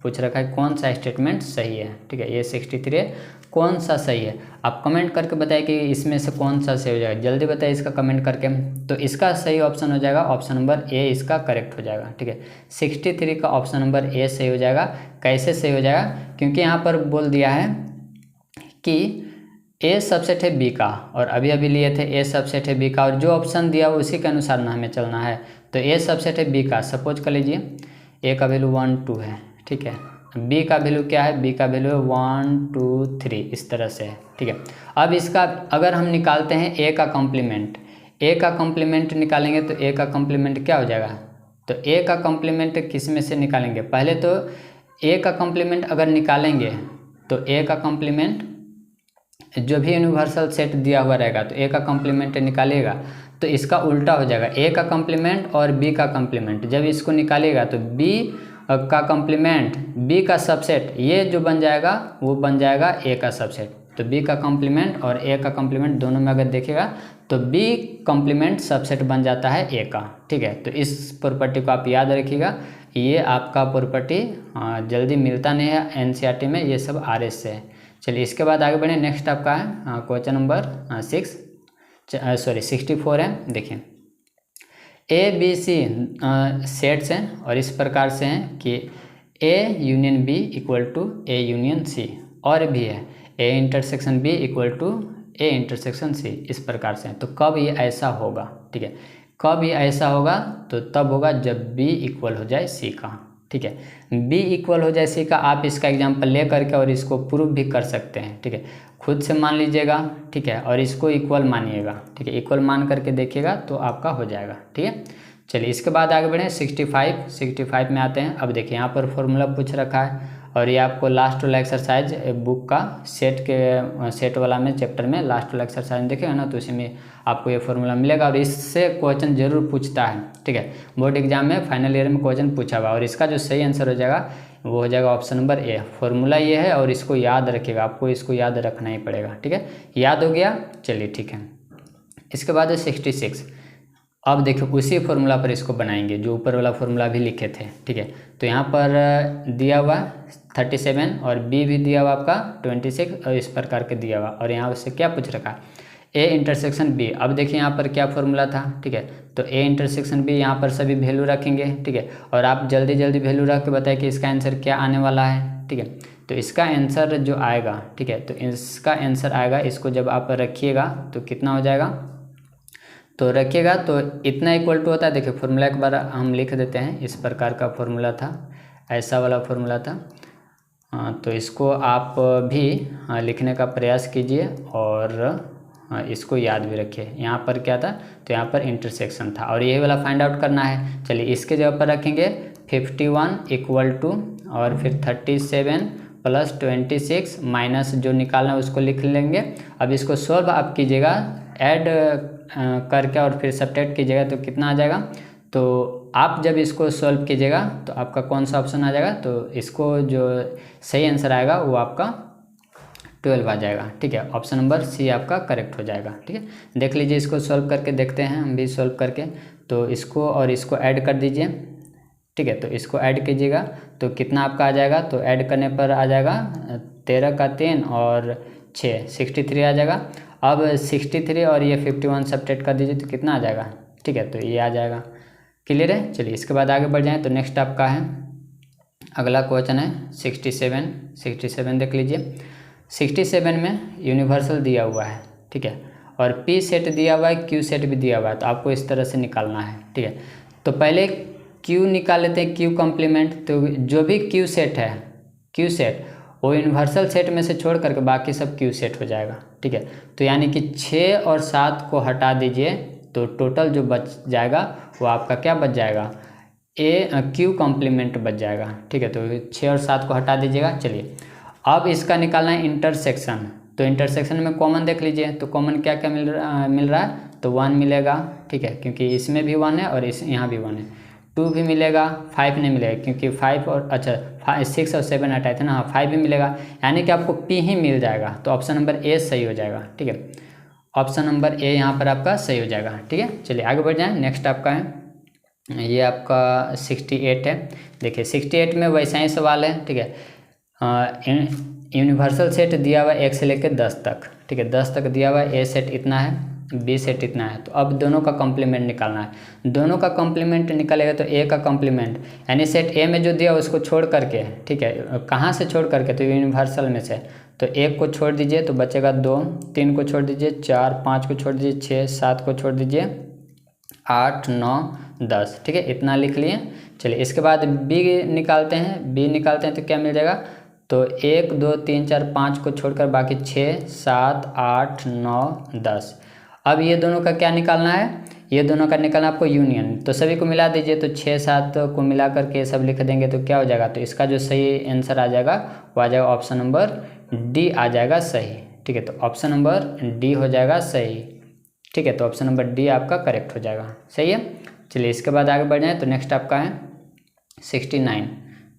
पूछ रखा है कौन सा स्टेटमेंट सही है। ठीक है, ये 63 है, कौन सा सही है, आप कमेंट करके बताइए कि इसमें से कौन सा सही हो जाएगा, जल्दी बताइए इसका कमेंट करके। तो इसका सही ऑप्शन हो जाएगा ऑप्शन नंबर ए, इसका करेक्ट हो जाएगा। ठीक है, 63 का ऑप्शन नंबर ए सही हो जाएगा। कैसे सही हो जाएगा, क्योंकि यहाँ पर बोल दिया है कि ए सबसेट है बी का, और अभी अभी लिए थे ए सबसेट है बी का, और जो ऑप्शन दिया उसी के अनुसार ना हमें चलना है। तो ए सबसेट है बी का, सपोज कर लीजिए ए का वैल्यू 1 2 है। ठीक है, बी का वैल्यू क्या है, बी का वैल्यू है 1 2 3, इस तरह से है। ठीक है, अब इसका अगर हम निकालते हैं ए का कॉम्प्लीमेंट, ए का कॉम्प्लीमेंट निकालेंगे तो ए का कॉम्प्लीमेंट क्या हो जाएगा, तो ए का कॉम्प्लीमेंट किस में से निकालेंगे, पहले तो ए का कॉम्प्लीमेंट अगर निकालेंगे तो ए का कॉम्प्लीमेंट जो भी यूनिवर्सल सेट दिया हुआ रहेगा तो ए का कॉम्प्लीमेंट निकालिएगा तो इसका उल्टा हो जाएगा, ए का कॉम्प्लीमेंट और बी का कॉम्प्लीमेंट। जब इसको निकालिएगा तो बी का कॉम्प्लीमेंट बी का सबसेट, ये जो बन जाएगा वो बन जाएगा ए का सबसेट। तो बी का कॉम्प्लीमेंट और ए का कॉम्प्लीमेंट दोनों में अगर देखिएगा तो बी कॉम्प्लीमेंट सबसेट बन जाता है ए का। ठीक है, तो इस प्रॉपर्टी को आप याद रखिएगा, ये आपका प्रॉपर्टी जल्दी मिलता नहीं है एनसीईआरटी में, ये सब आरएस से है। चलिए इसके बाद आगे बढ़े, नेक्स्ट आपका है क्वेश्चन नंबर 64 है। देखिए ए बी सी सेट्स हैं और इस प्रकार से हैं कि A union B equal to A union C, और भी है A intersection B equal to A intersection C, इस प्रकार से हैं। तो कब ये ऐसा होगा, ठीक है, कब ये ऐसा होगा, तो तब होगा जब बी इक्वल हो जाए सी का। ठीक है, बी इक्वल हो जाए सी का, आप इसका एग्जांपल ले करके और इसको प्रूव भी कर सकते हैं। ठीक है, खुद से मान लीजिएगा, ठीक है, और इसको इक्वल मानिएगा। ठीक है, इक्वल मान करके देखिएगा तो आपका हो जाएगा। ठीक है, चलिए इसके बाद आगे बढ़ें 65 में आते हैं। अब देखिए यहाँ पर फॉर्मूला पूछ रखा है, और ये आपको लास्ट वाला एक्सरसाइज बुक का सेट वाला में चैप्टर में लास्ट वाला एक्सरसाइज देखेगा ना, तो उसी में आपको ये फॉर्मूला मिलेगा, और इससे क्वेश्चन जरूर पूछता है। ठीक है, बोर्ड एग्जाम में फाइनल ईयर में क्वेश्चन पूछा हुआ, और इसका जो सही आंसर हो जाएगा वो हो जाएगा ऑप्शन नंबर ए। फॉर्मूला ये है और इसको याद रखिएगा, आपको इसको याद रखना ही पड़ेगा, ठीक है। याद हो गया, चलिए ठीक है। इसके बाद है 66। अब देखो उसी फॉर्मूला पर इसको बनाएंगे जो ऊपर वाला फॉर्मूला भी लिखे थे, ठीक है। तो यहाँ पर दिया हुआ 37 और बी भी दिया हुआ आपका 26 और इस प्रकार के दिया हुआ, और यहाँ से क्या पूछ रखा, ए इंटरसेक्शन बी। अब देखिए यहाँ पर क्या फॉर्मूला था, ठीक है। तो ए इंटरसेक्शन बी, यहाँ पर सभी वैल्यू रखेंगे, ठीक है। और आप जल्दी जल्दी वैल्यू रख के बताएं कि इसका आंसर क्या आने वाला है, ठीक है। तो इसका आंसर जो आएगा, ठीक है, तो इसका आंसर आएगा, इसको जब आप रखिएगा तो कितना हो जाएगा, तो रखिएगा तो इतना इक्वल टू होता है। देखिए फॉर्मूला एक बार हम लिख देते हैं, इस प्रकार का फॉर्मूला था, ऐसा वाला फॉर्मूला था। तो इसको आप भी लिखने का प्रयास कीजिए और इसको याद भी रखिए। यहाँ पर क्या था, तो यहाँ पर इंटरसेक्शन था और ये वाला फाइंड आउट करना है। चलिए इसके जगह पर रखेंगे 51 इक्वल टू और फिर 37 प्लस 26 माइनस जो निकालना है उसको लिख लेंगे। अब इसको सॉल्व आप कीजिएगा, ऐड करके और फिर सब्ट्रैक्ट कीजिएगा तो कितना आ जाएगा। तो आप जब इसको सॉल्व कीजिएगा तो आपका कौन सा ऑप्शन आ जाएगा, तो इसको जो सही आंसर आएगा वो आपका 12 आ जाएगा, ठीक है। ऑप्शन नंबर सी आपका करेक्ट हो जाएगा, ठीक है। देख लीजिए, इसको सॉल्व करके देखते हैं हम भी सॉल्व करके। तो इसको और इसको ऐड कर दीजिए, ठीक है। तो इसको ऐड कीजिएगा तो कितना आपका आ जाएगा, तो ऐड करने पर आ जाएगा 13 का 3 और 6 63 आ जाएगा। अब 63 और ये 51 सब्ट्रैक्ट कर दीजिए तो कितना आ जाएगा, ठीक है। तो ये आ जाएगा, क्लियर है। चलिए इसके बाद आगे बढ़ जाएँ। तो नेक्स्ट आपका है, अगला क्वेश्चन है 67 देख लीजिए। 67 में यूनिवर्सल दिया हुआ है, ठीक है, और पी सेट दिया हुआ है, क्यू सेट भी दिया हुआ है। तो आपको इस तरह से निकालना है, ठीक है। तो पहले क्यू निकाल लेते हैं, क्यू कॉम्प्लीमेंट। तो जो भी क्यू सेट है, क्यू सेट वो यूनिवर्सल सेट में से छोड़ करके बाकी सब क्यू सेट हो जाएगा, ठीक है। तो यानी कि 6 और 7 को हटा दीजिए तो टोटल जो बच जाएगा वो आपका क्या बच जाएगा, क्यू कॉम्प्लीमेंट बच जाएगा, ठीक है। तो 6 और 7 को हटा दीजिएगा। चलिए अब इसका निकालना है इंटरसेक्शन। तो इंटरसेक्शन में कॉमन देख लीजिए, तो कॉमन क्या क्या मिल रहा है, तो 1 मिलेगा, ठीक है, क्योंकि इसमें भी 1 है और यहाँ भी 1 है। 2 भी मिलेगा, 5 नहीं मिलेगा क्योंकि 5 और 6 और 7 हटाए थे ना, 5 भी मिलेगा, यानी कि आपको P ही मिल जाएगा। तो ऑप्शन नंबर ए सही हो जाएगा, ठीक है। ऑप्शन नंबर ए यहाँ पर आपका सही हो जाएगा, ठीक है। चलिए आगे बढ़ जाएँ। नेक्स्ट आपका है, ये आपका 68 है। देखिए 68 में वैसा ही सवाल है, ठीक है। यूनिवर्सल सेट दिया हुआ है 1 से लेकर 10 तक, ठीक है, 10 तक दिया हुआ है। ए सेट इतना है, बी सेट इतना है। तो अब दोनों का कॉम्प्लीमेंट निकालना है। दोनों का कॉम्प्लीमेंट निकालेगा तो ए का कॉम्प्लीमेंट, यानी सेट ए में जो दिया उसको छोड़ करके, ठीक है, कहाँ से छोड़ करके, तो यूनिवर्सल में से। तो 1 को छोड़ दीजिए तो बचेगा 2, 3 को छोड़ दीजिए 4, 5 को छोड़ दीजिए 6, 7 को छोड़ दीजिए 8, 9, 10, ठीक है, इतना लिख लिए। चलिए इसके बाद बी निकालते हैं। बी निकालते हैं तो क्या मिल जाएगा, तो 1, 2, 3, 4, 5 को छोड़कर बाकी 6, 7, 8, 9, 10। अब ये दोनों का क्या निकालना है, ये दोनों का निकालना आपको यूनियन। तो सभी को मिला दीजिए, तो 6, 7 को मिला करके सब लिख देंगे तो क्या हो जाएगा, तो इसका जो सही आंसर आ जाएगा वो आ जाएगा ऑप्शन नंबर डी आ जाएगा सही, ठीक है। तो ऑप्शन नंबर डी हो जाएगा सही, ठीक है। तो ऑप्शन नंबर डी आपका करेक्ट हो जाएगा, सही है। चलिए इसके बाद आगे बढ़ जाएँ। तो नेक्स्ट आपका है 69।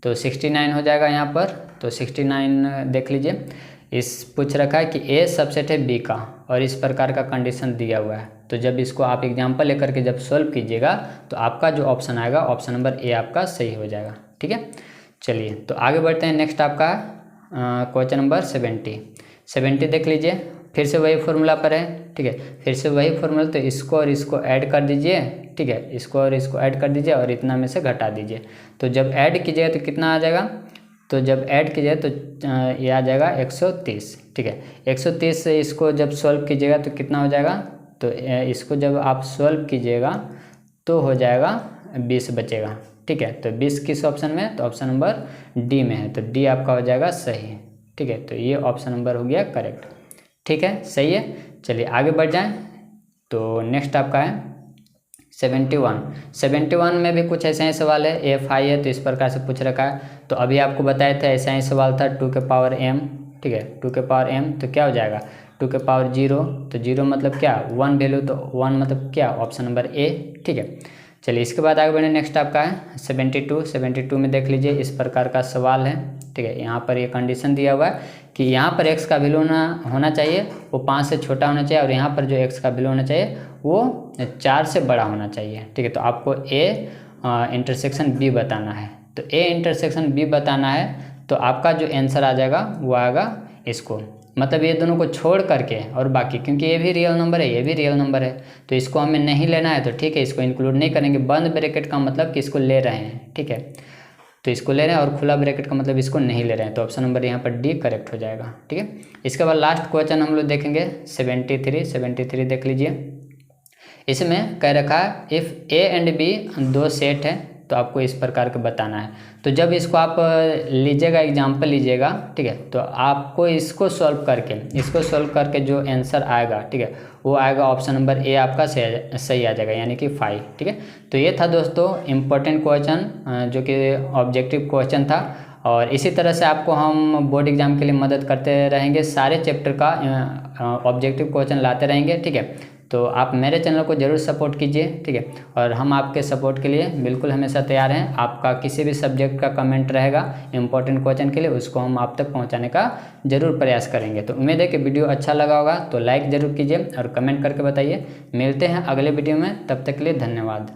तो 69 हो जाएगा यहाँ पर। तो 69 देख लीजिए, इस पूछ रखा है कि ए सबसेट है बी का और इस प्रकार का कंडीशन दिया हुआ है। तो जब इसको आप एग्जाम्पल लेकर के जब सॉल्व कीजिएगा तो आपका जो ऑप्शन आएगा ऑप्शन नंबर ए आपका सही हो जाएगा, ठीक है। चलिए तो आगे बढ़ते हैं। नेक्स्ट आपका क्वेश्चन नंबर 70 देख लीजिए, फिर से वही फॉर्मूला पर है, ठीक है, फिर से वही फॉर्मूला। तो इसको और इसको ऐड कर दीजिए, ठीक है, इसको और इसको ऐड कर दीजिए और इतना में से घटा दीजिए। तो जब ऐड कीजिएगा तो कितना आ जाएगा, तो जब ऐड कीजिएगा तो ये आ जाएगा 130, ठीक है। 130 से इसको जब सॉल्व कीजिएगा तो कितना हो जाएगा, तो इसको जब आप सॉल्व कीजिएगा तो हो जाएगा 20 बचेगा, ठीक है। तो 20 किस ऑप्शन में है, तो ऑप्शन नंबर डी में है। तो डी आपका हो जाएगा सही, ठीक है। तो ये ऑप्शन नंबर हो गया करेक्ट, ठीक है, सही है। चलिए आगे बढ़ जाएं। तो नेक्स्ट आपका है 71 में भी कुछ ऐसा ही सवाल है, एफ आई है तो इस प्रकार से पूछ रखा है। तो अभी आपको बताया था ऐसा ही सवाल था 2 के पावर m, ठीक है, 2 के पावर m तो क्या हो जाएगा 2 के पावर 0, तो 0 मतलब क्या 1 वैल्यू, तो 1 मतलब क्या ऑप्शन नंबर ए, ठीक है। चलिए इसके बाद आगे बढ़े। नेक्स्ट आपका है 72 में देख लीजिए इस प्रकार का सवाल है, ठीक है। यहाँ पर ये कंडीशन दिया हुआ है कि यहाँ पर x का वैल्यू होना चाहिए वो 5 से छोटा होना चाहिए, और यहाँ पर जो x का वैल्यू होना चाहिए वो 4 से बड़ा होना चाहिए, ठीक है। तो आपको a इंटरसेक्शन b बताना है। तो a इंटरसेक्शन b बताना है, तो आपका जो आंसर आ जाएगा वो आएगा इसको, मतलब ये दोनों को छोड़ करके और बाकी, क्योंकि ये भी रियल नंबर है ये भी रियल नंबर है, तो इसको हमें नहीं लेना है, तो ठीक है इसको इंक्लूड नहीं करेंगे। बंद ब्रैकेट का मतलब कि इसको ले रहे हैं, ठीक है, तो इसको ले रहे हैं, और खुला ब्रैकेट का मतलब इसको नहीं ले रहे हैं, तो ऑप्शन नंबर यहाँ पर डी करेक्ट हो जाएगा, ठीक है। इसके बाद लास्ट क्वेश्चन हम लोग देखेंगे 73 देख लीजिए। इसमें कह रखा है इफ़ ए एंड बी दो सेट है तो आपको इस प्रकार के बताना है। तो जब इसको आप लीजिएगा, एग्जाम्पल लीजिएगा, ठीक है, तो आपको इसको सॉल्व करके जो आंसर आएगा, ठीक है, वो आएगा ऑप्शन नंबर ए आपका सही आ जाएगा, यानी कि 5, ठीक है। तो ये था दोस्तों इम्पोर्टेंट क्वेश्चन जो कि ऑब्जेक्टिव क्वेश्चन था, और इसी तरह से आपको हम बोर्ड एग्जाम के लिए मदद करते रहेंगे, सारे चैप्टर का ऑब्जेक्टिव क्वेश्चन लाते रहेंगे, ठीक है। तो आप मेरे चैनल को ज़रूर सपोर्ट कीजिए, ठीक है, और हम आपके सपोर्ट के लिए बिल्कुल हमेशा तैयार हैं। आपका किसी भी सब्जेक्ट का कमेंट रहेगा इंपॉर्टेंट क्वेश्चन के लिए, उसको हम आप तक पहुंचाने का ज़रूर प्रयास करेंगे। तो उम्मीद है कि वीडियो अच्छा लगा होगा, तो लाइक ज़रूर कीजिए और कमेंट करके बताइए। मिलते हैं अगले वीडियो में, तब तक के लिए धन्यवाद।